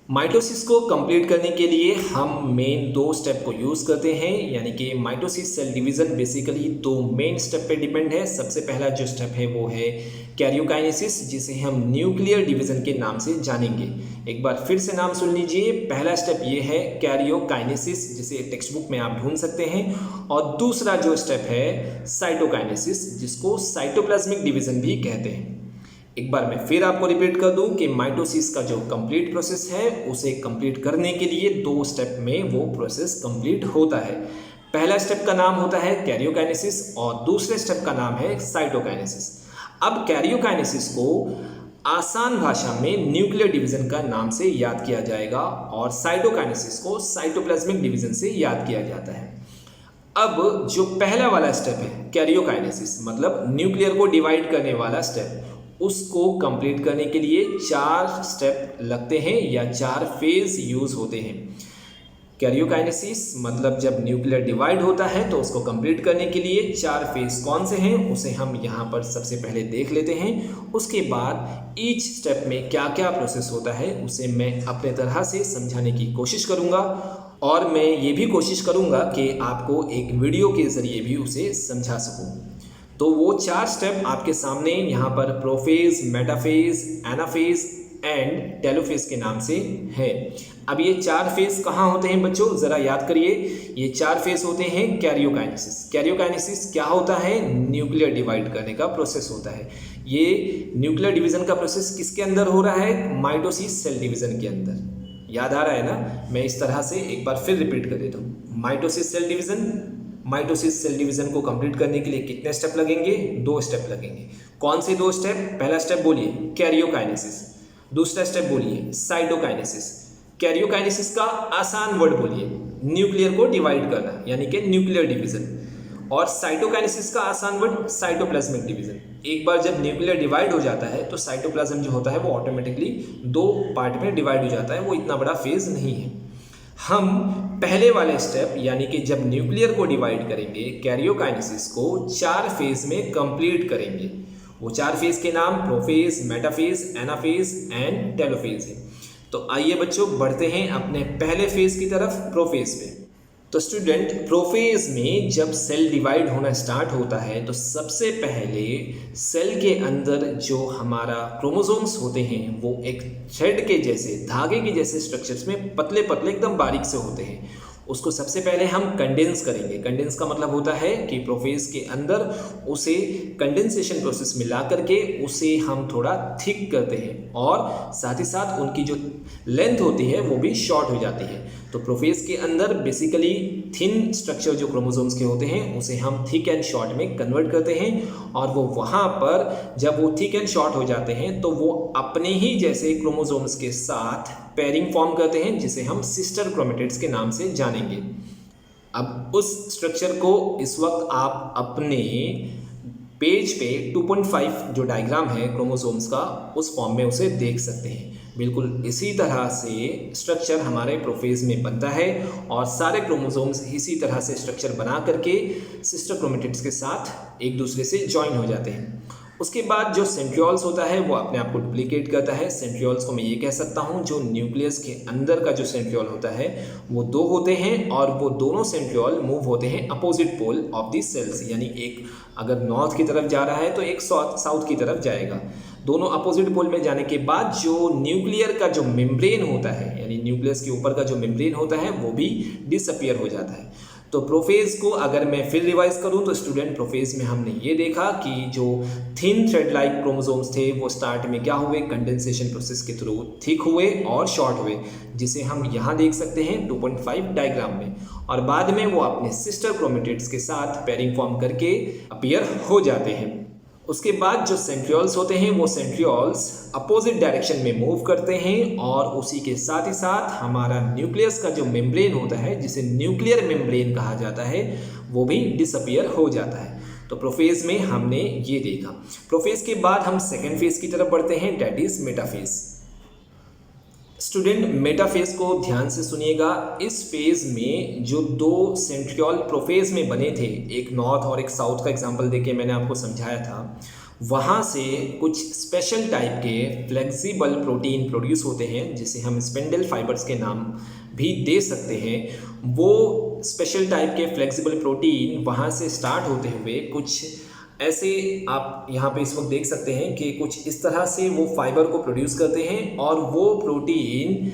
माइटोसिस को कंप्लीट करने के लिए हम मेन 2 स्टेप को यूज़ करते हैं, यानी कि mitosis cell division basically 2 main step पे डिपेंड है। सबसे पहला जो स्टेप है वो है कैरियोकाइनेसिस, जिसे हम न्यूक्लियर डिवीज़न के नाम से जानेंगे। एक बार फिर से नाम सुन लीजिए। पहला स्टेप ये है कैरियोकाइनेसिस, जिसे टेक्स्ट बुक में आप ढूंढ सकते हैं, और दूसरा जो स्टेप है साइटोकाइनेसिस, जिसको साइटोप्लाज्मिक डिवीज़न भी कहते हैं। एक बार मैं फिर आपको रिपीट कर दूं कि माइटोसिस का जो कंप्लीट प्रोसेस है उसे कंप्लीट करने के लिए 2 स्टेप में वो प्रोसेस कंप्लीट होता है। पहला स्टेप का नाम होता है कैरियोकाइनेसिस और दूसरे स्टेप का नाम है साइटोकाइनेसिस। अब कैरियोकाइनेसिस को आसान भाषा में न्यूक्लियर डिवीजन का नाम से याद किया जाएगा और साइटोकाइनेसिस को साइटोप्लाज्मिक डिवीजन से याद किया जाता है। अब जो पहला वाला स्टेप है कैरियोकाइनेसिस, मतलब न्यूक्लियर को डिवाइड करने वाला स्टेप, उसको कंप्लीट करने के लिए 4 स्टेप लगते हैं या 4 फेज यूज होते हैं। कैरियोकाइनेसिस मतलब जब न्यूक्लियर डिवाइड होता है तो उसको कंप्लीट करने के लिए 4 फेज कौन से हैं उसे हम यहाँ पर सबसे पहले देख लेते हैं। उसके बाद ईच स्टेप में क्या क्या प्रोसेस होता है उसे मैं अपने तरह से समझाने की कोशिश करूँगा, और मैं ये भी कोशिश करूँगा कि आपको एक वीडियो के ज़रिए भी उसे समझा सकूँ। तो वो 4 स्टेप आपके सामने यहाँ पर prophase, metaphase, anaphase and telophase के नाम से है। अब ये 4 फेज कहाँ होते हैं बच्चों, ज़रा याद करिए। ये 4 फेज होते हैं कैरियोकाइनेसिस। कैरियोकाइनेसिस क्या होता है? न्यूक्लियर डिवाइड करने का प्रोसेस होता है। ये न्यूक्लियर डिवीजन का प्रोसेस किसके अंदर हो रहा है? माइटोसिस सेल डिवीजन के अंदर। याद आ रहा है ना? मैं इस तरह से एक बार फिर रिपीट कर देता हूँ। माइटोसिस सेल डिवीजन को कंप्लीट करने के लिए कितने स्टेप लगेंगे? 2 स्टेप लगेंगे। कौन से 2 स्टेप? पहला स्टेप बोलिए कैरियोकाइनेसिस, दूसरा स्टेप बोलिए साइटोकाइनेसिस। कैरियोकाइनेसिस का आसान वर्ड बोलिए, न्यूक्लियर को डिवाइड करना यानी कि न्यूक्लियर डिवीजन, और साइटोकाइनेसिस का आसान वर्ड साइटोप्लाज्मिक डिवीजन। एक बार जब न्यूक्लियर डिवाइड हो जाता है तो साइटोप्लाज्म जो होता है वो ऑटोमेटिकली 2 पार्ट में डिवाइड हो जाता है, वो इतना बड़ा फेज नहीं है। हम पहले वाले स्टेप यानी कि जब न्यूक्लियर को डिवाइड करेंगे, कैरियोकाइनेसिस को 4 फेज में कंप्लीट करेंगे। वो 4 फेज के नाम prophase, metaphase, anaphase and telophase है। तो आइए बच्चों बढ़ते हैं अपने पहले फेज की तरफ, प्रोफेज पे। तो स्टूडेंट, प्रोफेज में जब सेल डिवाइड होना स्टार्ट होता है तो सबसे पहले सेल के अंदर जो हमारा क्रोमोसोम्स होते हैं वो एक थ्रेड के जैसे, धागे के जैसे स्ट्रक्चर्स में पतले पतले एकदम बारीक से होते हैं। उसको सबसे पहले हम कंडेंस करेंगे। कंडेंस का मतलब होता है कि प्रोफेज के अंदर उसे कंडेंसेशन प्रोसेस में ला करके उसे हम थोड़ा थिक करते हैं, और साथ ही साथ उनकी जो लेंथ होती है वो भी शॉर्ट हो जाती है। तो प्रोफेज के अंदर बेसिकली थिन स्ट्रक्चर जो क्रोमोसोम्स के होते हैं उसे हम थिक एंड शॉर्ट में कन्वर्ट करते हैं, और वो वहाँ पर जब वो थिक एंड शॉर्ट हो जाते हैं तो वो अपने ही जैसे क्रोमोसोम्स के साथ पेयरिंग फॉर्म करते हैं, जिसे हम सिस्टर क्रोमेटिड्स के नाम से जानेंगे। अब उस स्ट्रक्चर को इस वक्त आप अपने पेज पे 2.5 जो डायग्राम है क्रोमोसोम्स का, उस फॉर्म में उसे देख सकते हैं। बिल्कुल इसी तरह से स्ट्रक्चर हमारे प्रोफेज में बनता है, और सारे क्रोमोसोम्स इसी तरह से स्ट्रक्चर बना करके सिस्टर क्रोमेटिड्स के साथ एक दूसरे से ज्वाइन हो जाते हैं। उसके बाद जो सेंट्रियोल्स होता है वो अपने आप को डुप्लीकेट करता है। सेंट्रियोल्स को मैं ये कह सकता हूँ, जो न्यूक्लियस के अंदर का जो सेंट्रियोल होता है वो 2 होते हैं, और वो दोनों सेंट्रियोल मूव होते हैं opposite pole of the cells, यानी एक अगर नॉर्थ की तरफ जा रहा है तो एक साउथ की तरफ जाएगा। दोनों अपोजिट पोल में जाने के बाद जो न्यूक्लियर का जो मेम्ब्रेन होता है, यानी न्यूक्लियस के ऊपर का जो मेम्ब्रेन होता है वो भी डिसअपियर हो जाता है। तो प्रोफेज को अगर मैं फिर रिवाइज करूं तो स्टूडेंट, प्रोफेज में हमने ये देखा कि जो थिन थ्रेड लाइक क्रोमोसोम्स थे वो स्टार्ट में क्या हुए, कंडेंसेशन प्रोसेस के थ्रू थिक हुए और शॉर्ट हुए, जिसे हम यहाँ देख सकते हैं 2.5 डायग्राम में, और बाद में वो अपने सिस्टर क्रोमेटिड्स के साथ पेयरिंग फॉर्म करके अपीयर हो जाते हैं। उसके बाद जो सेंट्रियोल्स होते हैं वो सेंट्रियोल्स अपोजिट डायरेक्शन में मूव करते हैं, और उसी के साथ ही साथ हमारा न्यूक्लियस का जो मेम्ब्रेन होता है, जिसे न्यूक्लियर मेम्ब्रेन कहा जाता है, वो भी डिसअपियर हो जाता है। तो प्रोफेज में हमने ये देखा। प्रोफेज के बाद हम सेकेंड फेज की तरफ बढ़ते हैं, that is metaphase. Student, metaphase को ध्यान से सुनिएगा। इस फेज में जो 2 सेंट्रियोल प्रोफेज में बने थे, एक नॉर्थ और एक साउथ का एग्जांपल देके मैंने आपको समझाया था, वहाँ से कुछ स्पेशल टाइप के फ्लेक्सिबल प्रोटीन प्रोड्यूस होते हैं, जिसे हम स्पिंडल फाइबर्स के नाम भी दे सकते हैं। वो स्पेशल टाइप के फ्लेक्सिबल प्रोटीन वहाँ से स्टार्ट होते हुए कुछ ऐसे आप यहाँ पे इस वक्त देख सकते हैं कि कुछ इस तरह से वो फाइबर को प्रोड्यूस करते हैं, और वो प्रोटीन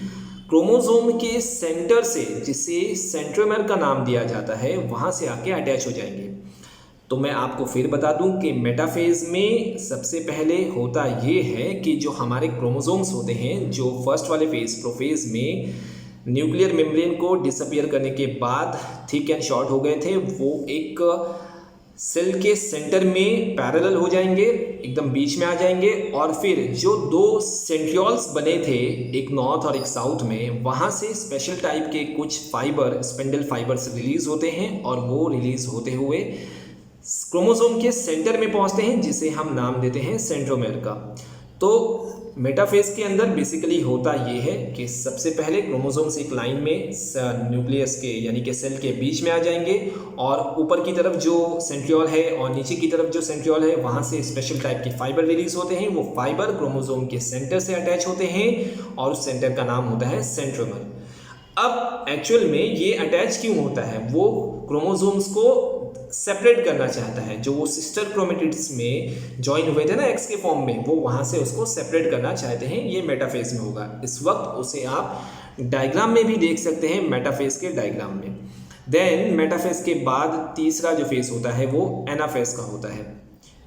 क्रोमोसोम के सेंटर से, जिसे सेंट्रोमेर का नाम दिया जाता है, वहाँ से आके अटैच हो जाएंगे। तो मैं आपको फिर बता दूं कि मेटाफेज में सबसे पहले होता ये है कि जो हमारे क्रोमोसोम्स होते हैं, जो फर्स्ट वाले फेज प्रोफेज में न्यूक्लियर मेम्ब्रेन को डिसअपियर करने के बाद थिक एंड शॉर्ट हो गए थे, वो एक सेल के सेंटर में पैरेलल हो जाएंगे, एकदम बीच में आ जाएंगे, और फिर जो दो सेंट्रियोल्स बने थे, एक नॉर्थ और एक साउथ में, वहाँ से स्पेशल टाइप के कुछ फाइबर, स्पिंडल फाइबर्स रिलीज होते हैं, और वो रिलीज होते हुए क्रोमोसोम के सेंटर में पहुंचते हैं, जिसे हम नाम देते हैं सेंट्रोमेर का। तो मेटाफेज के अंदर बेसिकली होता ये है कि सबसे पहले क्रोमोसोम्स एक लाइन में न्यूक्लियस के यानी कि सेल के बीच में आ जाएंगे, और ऊपर की तरफ जो सेंट्रियोल है और नीचे की तरफ जो सेंट्रियोल है, वहाँ से स्पेशल टाइप के फाइबर रिलीज होते हैं। वो फाइबर क्रोमोसोम के सेंटर से अटैच होते हैं, और उस सेंटर का नाम होता है सेंट्रोमर। अब एक्चुअल में ये अटैच क्यों होता है? वो क्रोमोसोम्स को सेपरेट करना चाहता है, जो वो सिस्टर क्रोमेटिड्स में ज्वाइन हुए थे ना एक्स के फॉर्म में, वो वहाँ से उसको सेपरेट करना चाहते हैं। ये मेटाफेज में होगा। इस वक्त उसे आप डायग्राम में भी देख सकते हैं, मेटाफेज के डायग्राम में। देन मेटाफेज के बाद तीसरा जो फेज होता है वो एनाफेज का होता है।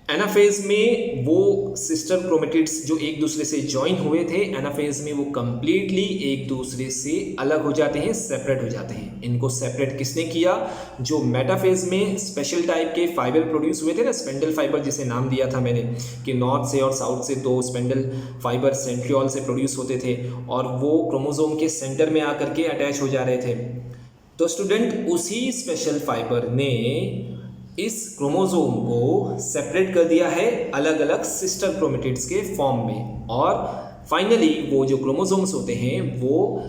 एनाफेज में वो सिस्टर क्रोमेटिड्स जो एक दूसरे से ज्वाइन हुए थे, एनाफेज में वो कंप्लीटली एक दूसरे से अलग हो जाते हैं, सेपरेट हो जाते हैं। इनको सेपरेट किसने किया? जो मेटाफेज में स्पेशल टाइप के फाइबर प्रोड्यूस हुए थे ना, स्पेंडल फाइबर जिसे नाम दिया था मैंने कि नॉर्थ से और साउथ से दो स्पेंडल फाइबर सेंट्रियोल से प्रोड्यूस होते थे, और वो क्रोमोसोम के सेंटर में आकर के अटैच हो जा रहे थे। तो स्टूडेंट, उसी स्पेशल फाइबर ने इस क्रोमोसोम को सेपरेट कर दिया है अलग अलग सिस्टर क्रोमेटिड्स के फॉर्म में, और फाइनली वो जो क्रोमोसोम्स होते हैं वो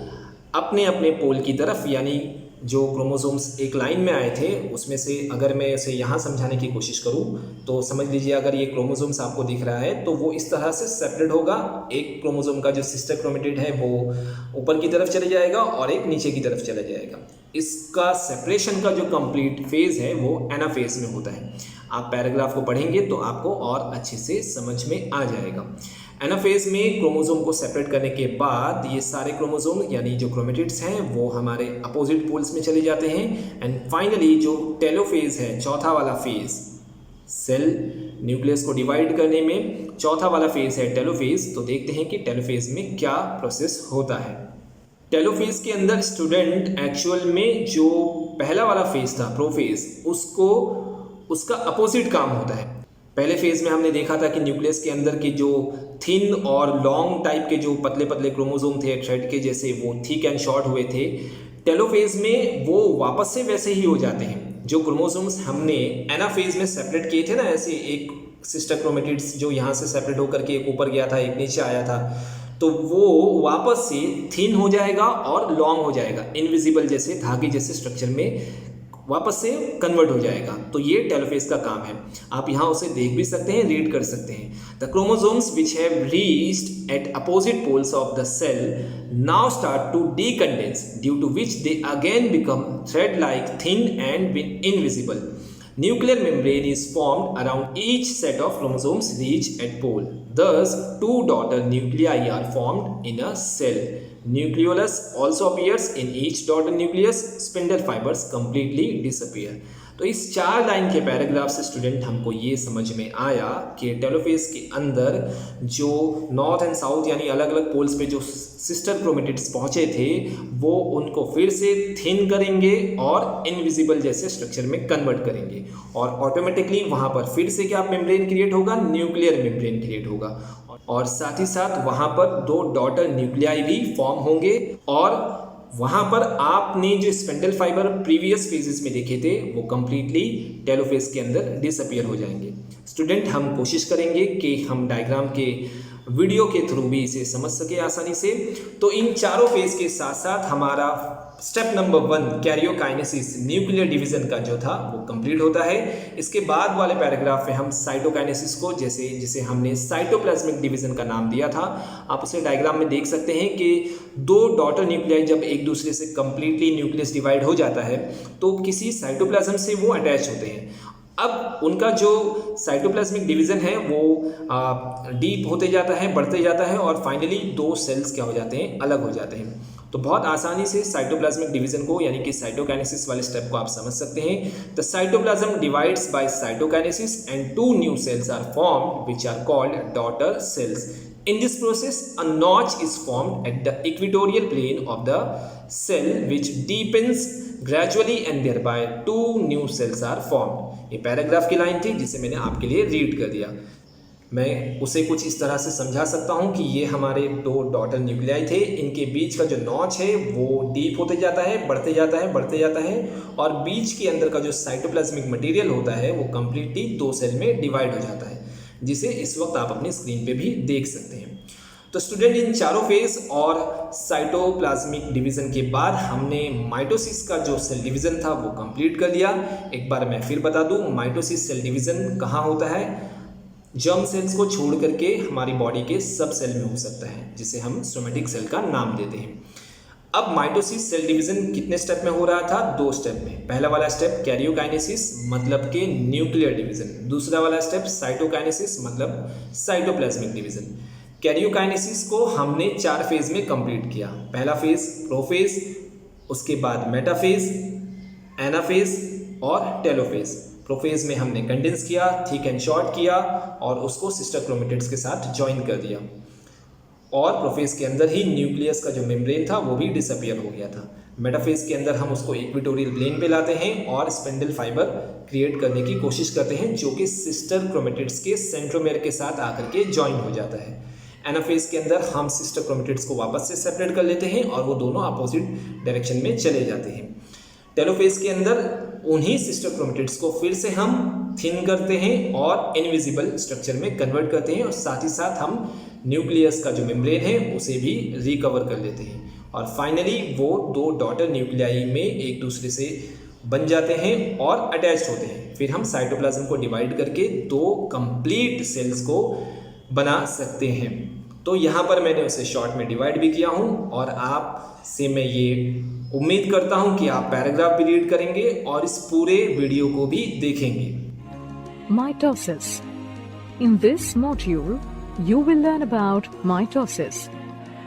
अपने अपने पोल की तरफ, यानी जो क्रोमोसोम्स एक लाइन में आए थे उसमें से अगर मैं इसे यहाँ समझाने की कोशिश करूँ तो समझ लीजिए, अगर ये क्रोमोसोम्स आपको दिख रहा है तो वो इस तरह से सेपरेट होगा। एक क्रोमोसोम का जो सिस्टर क्रोमेटिड है वो ऊपर की तरफ चले जाएगा और एक नीचे की तरफ चला जाएगा। इसका सेपरेशन का जो कंप्लीट फेज है वो एनाफेज में होता है। आप पैराग्राफ को पढ़ेंगे तो आपको और अच्छे से समझ में आ जाएगा। एनाफेज में क्रोमोसोम को सेपरेट करने के बाद ये सारे क्रोमोसोम यानी जो क्रोमेटिड्स हैं वो हमारे अपोजिट पोल्स में चले जाते हैं, एंड फाइनली जो टेलोफेज है, चौथा वाला फेज, सेल न्यूक्लियस को डिवाइड करने में चौथा वाला फेज है टेलोफेज। तो देखते हैं कि टेलोफेज में क्या प्रोसेस होता है। टेलोफेज के अंदर स्टूडेंट एक्चुअल में जो पहला वाला फेज था, प्रोफेज, उसका अपोजिट काम होता है। पहले फेज में हमने देखा था कि न्यूक्लियस के अंदर के जो थिन और लॉन्ग टाइप के जो पतले पतले क्रोमोसोम थे थ्रेड के जैसे, वो थिक एंड शॉर्ट हुए थे। टेलोफेज में वो वापस से वैसे ही हो जाते हैं। जो क्रोमोसोम्स हमने एनाफेज में सेपरेट किए थे ना, ऐसे एक सिस्टर क्रोमेटिड्स जो यहाँ से सेपरेट होकर के एक ऊपर गया था, एक नीचे आया था, तो वो वापस से थिन हो जाएगा और लॉन्ग हो जाएगा, इनविजिबल जैसे धागे जैसे स्ट्रक्चर में वापस से कन्वर्ट हो जाएगा। तो ये टेलोफेज का काम है। आप यहाँ उसे देख भी सकते हैं, रीड कर सकते हैं। The chromosomes which have reached at opposite poles of the cell now start to decondense, due to which they again become thread like, thin and invisible. Nuclear membrane is formed around each set of chromosomes reached at pole. Thus, two daughter nuclei are formed in a cell. Nucleolus also appears in each daughter nucleus. Spindle fibers completely disappear. तो इस 4 line के paragraph से student हमको ये समझ में आया कि टेलोफेज के अंदर जो नॉर्थ एंड साउथ यानी अलग अलग पोल्स पे जो सिस्टर क्रोमेटिड्स पहुँचे थे वो उनको फिर से थिन करेंगे और इनविजिबल जैसे स्ट्रक्चर में कन्वर्ट करेंगे, और ऑटोमेटिकली वहाँ पर फिर से क्या मेम्ब्रेन क्रिएट होगा? न्यूक्लियर मेम्ब्रेन क्रिएट होगा, और साथ ही साथ वहाँ पर 2 डॉटर न्यूक्लियाई भी फॉर्म होंगे, और वहाँ पर आपने जो स्पिंडल फाइबर प्रीवियस फेजेस में देखे थे वो कंप्लीटली टेलोफेज के अंदर डिसअपियर हो जाएंगे। स्टूडेंट, हम कोशिश करेंगे कि हम डायग्राम के वीडियो के थ्रू भी इसे समझ सके आसानी से। तो इन चारों फेज के साथ साथ हमारा step number 1 karyokinesis nuclear division का जो था वो कंप्लीट होता है। इसके बाद वाले पैराग्राफ में हम साइटोकाइनेसिस को जिसे हमने साइटोप्लाज्मिक डिवीजन का नाम दिया था, आप उसे डायग्राम में देख सकते हैं कि 2 डॉटर न्यूक्लियाई जब एक दूसरे से कंप्लीटली न्यूक्लियस डिवाइड हो जाता है तो किसी साइटोप्लाज्म से वो अटैच होते हैं। अब उनका जो साइटोप्लाज्मिक डिवीजन है वो डीप होते जाता है, बढ़ते जाता है और फाइनली 2 सेल्स क्या हो जाते हैं, अलग हो जाते हैं। तो बहुत आसानी से साइटोप्लाज्मिक डिवीजन को यानी कि साइटोकाइनेसिस वाले स्टेप को आप समझ सकते हैं। The cytoplasm divides by cytokinesis and 2 new cells are formed which are called daughter cells. In this process, a notch is formed at the equatorial plane of the cell which deepens gradually and thereby 2 new cells are formed. ये paragraph की line थी जिसे मैंने आपके लिए read कर दिया। मैं उसे कुछ इस तरह से समझा सकता हूँ कि ये हमारे 2 डॉटर न्यूक्लियाई थे, इनके बीच का जो नॉच है वो डीप होते जाता है, बढ़ते जाता है, बढ़ते जाता है और बीच के अंदर का जो साइटोप्लाज्मिक मटेरियल होता है वो कम्प्लीटली 2 सेल में डिवाइड हो जाता है, जिसे इस वक्त आप अपनी स्क्रीन पे भी देख सकते हैं। तो स्टूडेंट, इन चारों फेज और साइटोप्लाज्मिक डिवीजन के बाद हमने माइटोसिस का जो सेल डिवीजन था वो कंप्लीट कर लिया। एक बार मैं फिर बता दूं, माइटोसिस सेल डिवीजन कहाँ होता है? जर्म सेल्स को छोड़ करके हमारी बॉडी के सब सेल में हो सकता है, जिसे हम सोमेटिक सेल का नाम देते हैं। अब माइटोसिस सेल डिवीजन कितने स्टेप में हो रहा था? 2 स्टेप में। पहला वाला स्टेप कैरियोकाइनेसिस मतलब के न्यूक्लियर डिवीजन, दूसरा वाला स्टेप साइटोकाइनेसिस मतलब साइटोप्लाज्मिक डिवीजन। कैरियोकाइनेसिस को हमने 4 फेज में कंप्लीट किया। पहला फेज प्रोफेज, उसके बाद मेटाफेज, एनाफेज और टेलोफेज। प्रोफेज में हमने कंडेंस किया, थिक एंड शॉर्ट किया और उसको सिस्टर क्रोमेटिड्स के साथ ज्वाइन कर दिया और प्रोफेज के अंदर ही न्यूक्लियस का जो मेम्ब्रेन था वो भी डिसअपियर हो गया था। मेटाफेज के अंदर हम उसको इक्वेटोरियल प्लेन पे लाते हैं और स्पेंडल फाइबर क्रिएट करने की कोशिश करते हैं जो कि सिस्टर क्रोमेटिड्स के सेंट्रोमेयर के साथ आकर के ज्वाइन हो जाता है। एनाफेज के अंदर हम सिस्टर क्रोमेटिड्स को वापस से सेपरेट कर लेते हैं और वो दोनों अपोजिट डायरेक्शन में चले जाते हैं। टेलोफेज के अंदर उन्हीं सिस्टर क्रोमेटिड्स को फिर से हम थिन करते हैं और इनविजिबल स्ट्रक्चर में कन्वर्ट करते हैं और साथ ही साथ हम न्यूक्लियस का जो मेम्ब्रेन है उसे भी रिकवर कर लेते हैं और फाइनली वो 2 डॉटर न्यूक्लियाई में एक दूसरे से बन जाते हैं और अटैच होते हैं। फिर हम साइटोप्लाज्म को डिवाइड करके 2 कंप्लीट सेल्स को बना सकते हैं। तो यहाँ पर मैंने उसे शॉर्ट में डिवाइड भी किया हूँ और आपसे मैं ये उम्मीद करता हूँ कि आप पैराग्राफ भी रीड करेंगे और इस पूरे वीडियो को भी देखेंगे। Mitosis. In this module, you will learn about mitosis.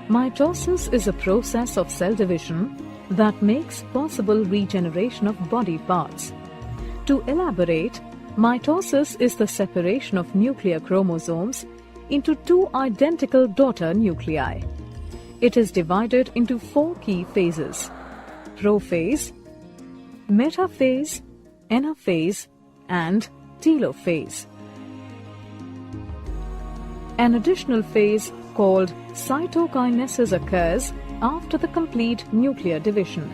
Mitosis is a process of cell division that makes possible regeneration of body parts. To elaborate, mitosis is the separation of nuclear chromosomes into 2 identical daughter nuclei. It is divided into 4 key phases: prophase, metaphase, anaphase, and telophase. An additional phase called cytokinesis occurs after the complete nuclear division.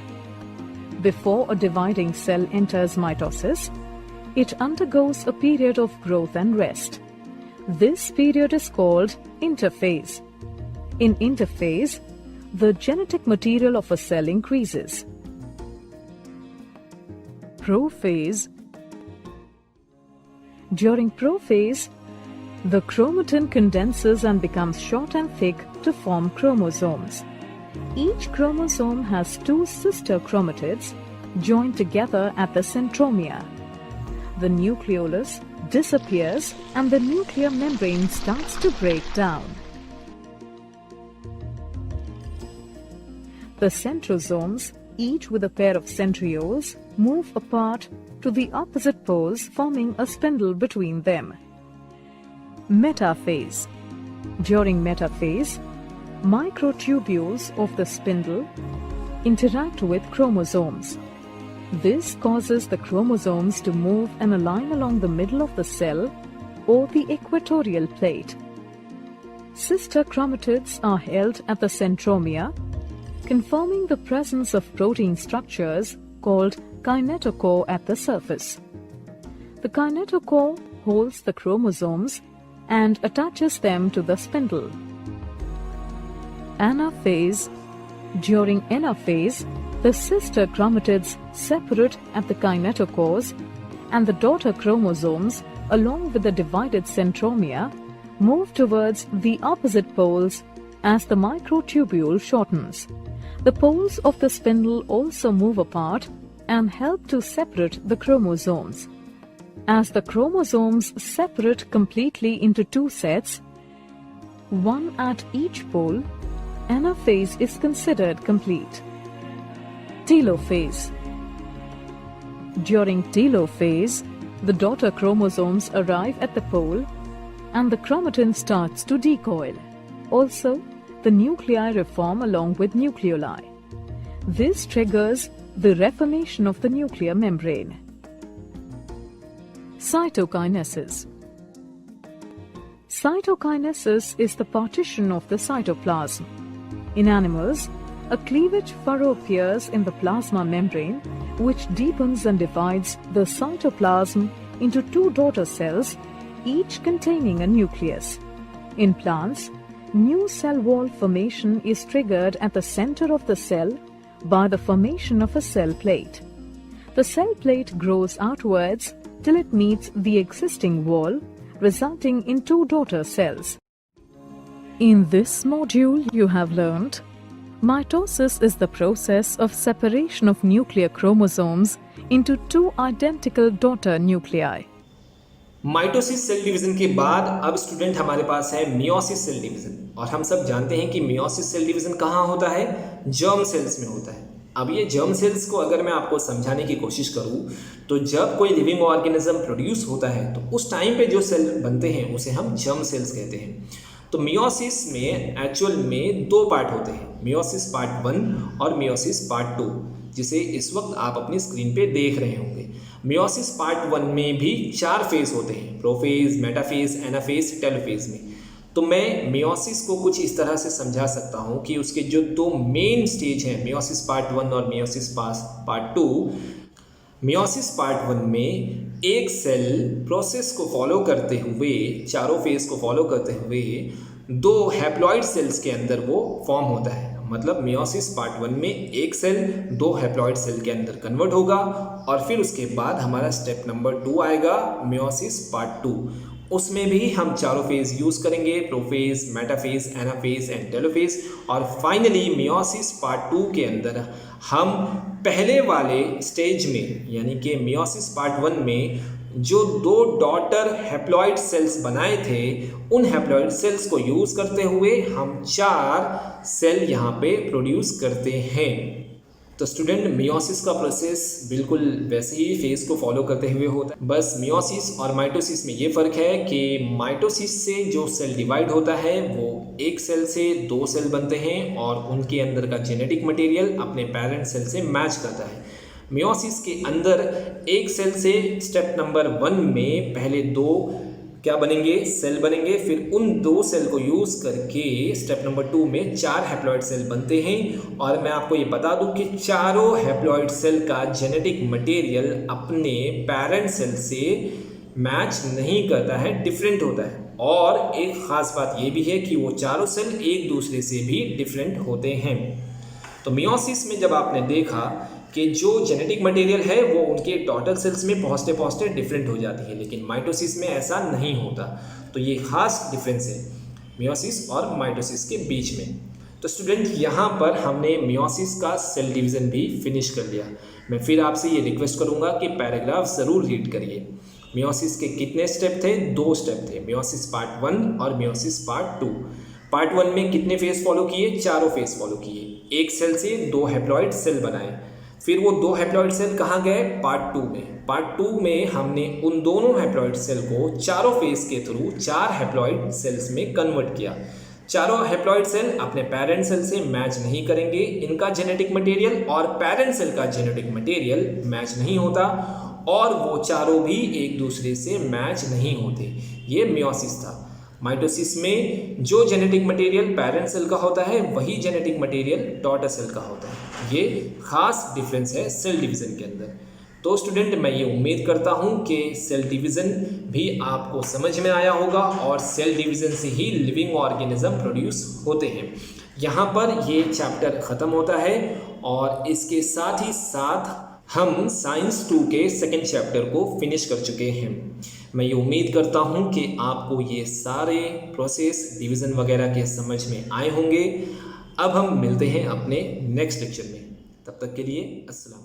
Before a dividing cell enters mitosis, it undergoes a period of growth and rest. This period is called interphase. In interphase, the genetic material of a cell increases. Prophase. During prophase, the chromatin condenses and becomes short and thick to form chromosomes. Each chromosome has 2 sister chromatids joined together at the centromere. The nucleolus disappears and the nuclear membrane starts to break down. The centrosomes, each with a pair of centrioles, move apart to the opposite poles, forming a spindle between them. Metaphase. During metaphase, microtubules of the spindle interact with chromosomes. This causes the chromosomes to move and align along the middle of the cell or the equatorial plate. Sister chromatids are held at the centromere, confirming the presence of protein structures called kinetochore at the surface. The kinetochore holds the chromosomes and attaches them to the spindle. Anaphase. During anaphase, the sister chromatids separate at the kinetochores, and the daughter chromosomes, along with the divided centromere, move towards the opposite poles as the microtubule shortens. The poles of the spindle also move apart and help to separate the chromosomes. As the chromosomes separate completely into two sets, one at each pole, anaphase is considered complete. Telophase. During telophase, the daughter chromosomes arrive at the pole and the chromatin starts to decoil. Also, the nuclei reform along with nucleoli. This triggers the reformation of the nuclear membrane. Cytokinesis. Cytokinesis is the partition of the cytoplasm. In animals, a cleavage furrow appears in the plasma membrane, which deepens and divides the cytoplasm into two daughter cells, each containing a nucleus. In plants, new cell wall formation is triggered at the center of the cell by the formation of a cell plate. The cell plate grows outwards till it meets the existing wall, resulting in two daughter cells. In this module, you have learned mitosis is the process of separation of nuclear chromosomes into two identical daughter nuclei. Mitosis cell division के बाद अब student हमारे पास है meiosis cell division, और हम सब जानते हैं कि मियोसिस सेल डिवीजन कहाँ होता है? जर्म सेल्स में होता है। अब ये जर्म सेल्स को अगर मैं आपको समझाने की कोशिश करूँ तो जब कोई लिविंग ऑर्गेनिज्म प्रोड्यूस होता है तो उस टाइम पे जो सेल बनते हैं उसे हम जर्म सेल्स कहते हैं। तो मियोसिस में एक्चुअल में दो पार्ट होते हैं, मियोसिस पार्ट 1 और मियोसिस पार्ट 2, जिसे इस वक्त आप अपनी स्क्रीन पे देख रहे होंगे। मियोसिस पार्ट 1 में भी 4 फेज होते हैं, प्रोफेज, मेटाफेज, एनाफेज, टेलोफेज में। तो मैं मियोसिस को कुछ इस तरह से समझा सकता हूँ कि उसके जो दो मेन स्टेज हैं, मियोसिस पार्ट 1 और मियोसिस पार्ट 2। मियोसिस पार्ट 1 में एक सेल प्रोसेस को फॉलो करते हुए, चारों फेज को फॉलो करते हुए दो हैप्लॉइड सेल्स के अंदर वो फॉर्म होता है। मतलब मियोसिस पार्ट 1 में एक सेल दो हैप्लॉइड सेल के अंदर कन्वर्ट होगा, और फिर उसके बाद हमारा स्टेप नंबर 2 आएगा, मियोसिस पार्ट 2। उसमें भी हम चारों फेज यूज़ करेंगे, prophase, metaphase, anaphase and telophase. और फाइनली मियोसिस पार्ट 2 के अंदर हम पहले वाले स्टेज में, यानी कि मियोसिस पार्ट 1 में जो दो डॉटर हैप्लॉइड सेल्स बनाए थे, उन हैप्लॉइड सेल्स को यूज़ करते हुए हम 4 सेल यहाँ पे प्रोड्यूस करते हैं। तो स्टूडेंट, मियोसिस का प्रोसेस बिल्कुल वैसे ही फेज को फॉलो करते हुए होता है। बस मियोसिस और माइटोसिस में ये फ़र्क है कि माइटोसिस से जो सेल डिवाइड होता है वो एक सेल से 2 सेल बनते हैं और उनके अंदर का जेनेटिक मटेरियल अपने पेरेंट सेल से मैच करता है। मियोसिस के अंदर एक सेल से स्टेप नंबर 1 में पहले 2 क्या बनेंगे? सेल बनेंगे। फिर उन 2 सेल को यूज़ करके स्टेप नंबर 2 में 4 हैप्लॉइड सेल बनते हैं। और मैं आपको ये बता दूं कि चारों हैप्लॉइड सेल का जेनेटिक मटेरियल अपने पेरेंट सेल से मैच नहीं करता है, डिफरेंट होता है। और एक ख़ास बात ये भी है कि वो चारों सेल एक दूसरे से भी डिफरेंट होते हैं। तो मियोसिस में जब आपने देखा कि जो जेनेटिक मटेरियल है वो उनके डॉटर सेल्स में पहुँचते पहुँचते डिफरेंट हो जाती है, लेकिन माइटोसिस में ऐसा नहीं होता। तो ये खास डिफरेंस है मियोसिस और माइटोसिस के बीच में। तो स्टूडेंट, यहाँ पर हमने मियोसिस का सेल डिवीज़न भी फिनिश कर लिया। मैं फिर आपसे ये रिक्वेस्ट करूँगा कि पैराग्राफ ज़रूर रीड करिए। मियोसिस के कितने स्टेप थे? 2 स्टेप थे, मियोसिस पार्ट 1 और मियोसिस पार्ट 2। पार्ट 1 में कितने फेज फॉलो किए? 4 फेज फॉलो किए। एक सेल से 2 हैप्लॉइड सेल बनाए। फिर वो 2 हैप्लॉइड सेल कहाँ गए? पार्ट 2 में। पार्ट 2 में हमने उन दोनों हैप्लॉइड सेल को चारों फेज के थ्रू 4 हैप्लॉइड सेल्स में कन्वर्ट किया। चारों हैप्लॉइड सेल अपने पेरेंट सेल से मैच नहीं करेंगे, इनका जेनेटिक मटेरियल और पेरेंट सेल का जेनेटिक मटेरियल मैच नहीं होता, और वो चारों भी एक दूसरे से मैच नहीं होते। ये मियोसिस था। माइटोसिस में जो जेनेटिक मटेरियल पेरेंट सेल का होता है वही जेनेटिक मटेरियल डॉटर सेल का होता है। ये खास डिफरेंस है सेल डिवीज़न के अंदर। तो स्टूडेंट मैं ये उम्मीद करता हूँ कि सेल डिवीज़न भी आपको समझ में आया होगा और सेल डिवीज़न से ही लिविंग ऑर्गेनिज्म प्रोड्यूस होते हैं। यहाँ पर ये चैप्टर ख़त्म होता है और इसके साथ ही साथ हम साइंस 2 के सेकेंड चैप्टर को फिनिश कर चुके हैं। मैं ये उम्मीद करता हूँ कि आपको ये सारे प्रोसेस डिवीज़न वगैरह के समझ में आए होंगे। अब हम मिलते हैं अपने नेक्स्ट लेक्चर में, तब तक के लिए अस्सलाम।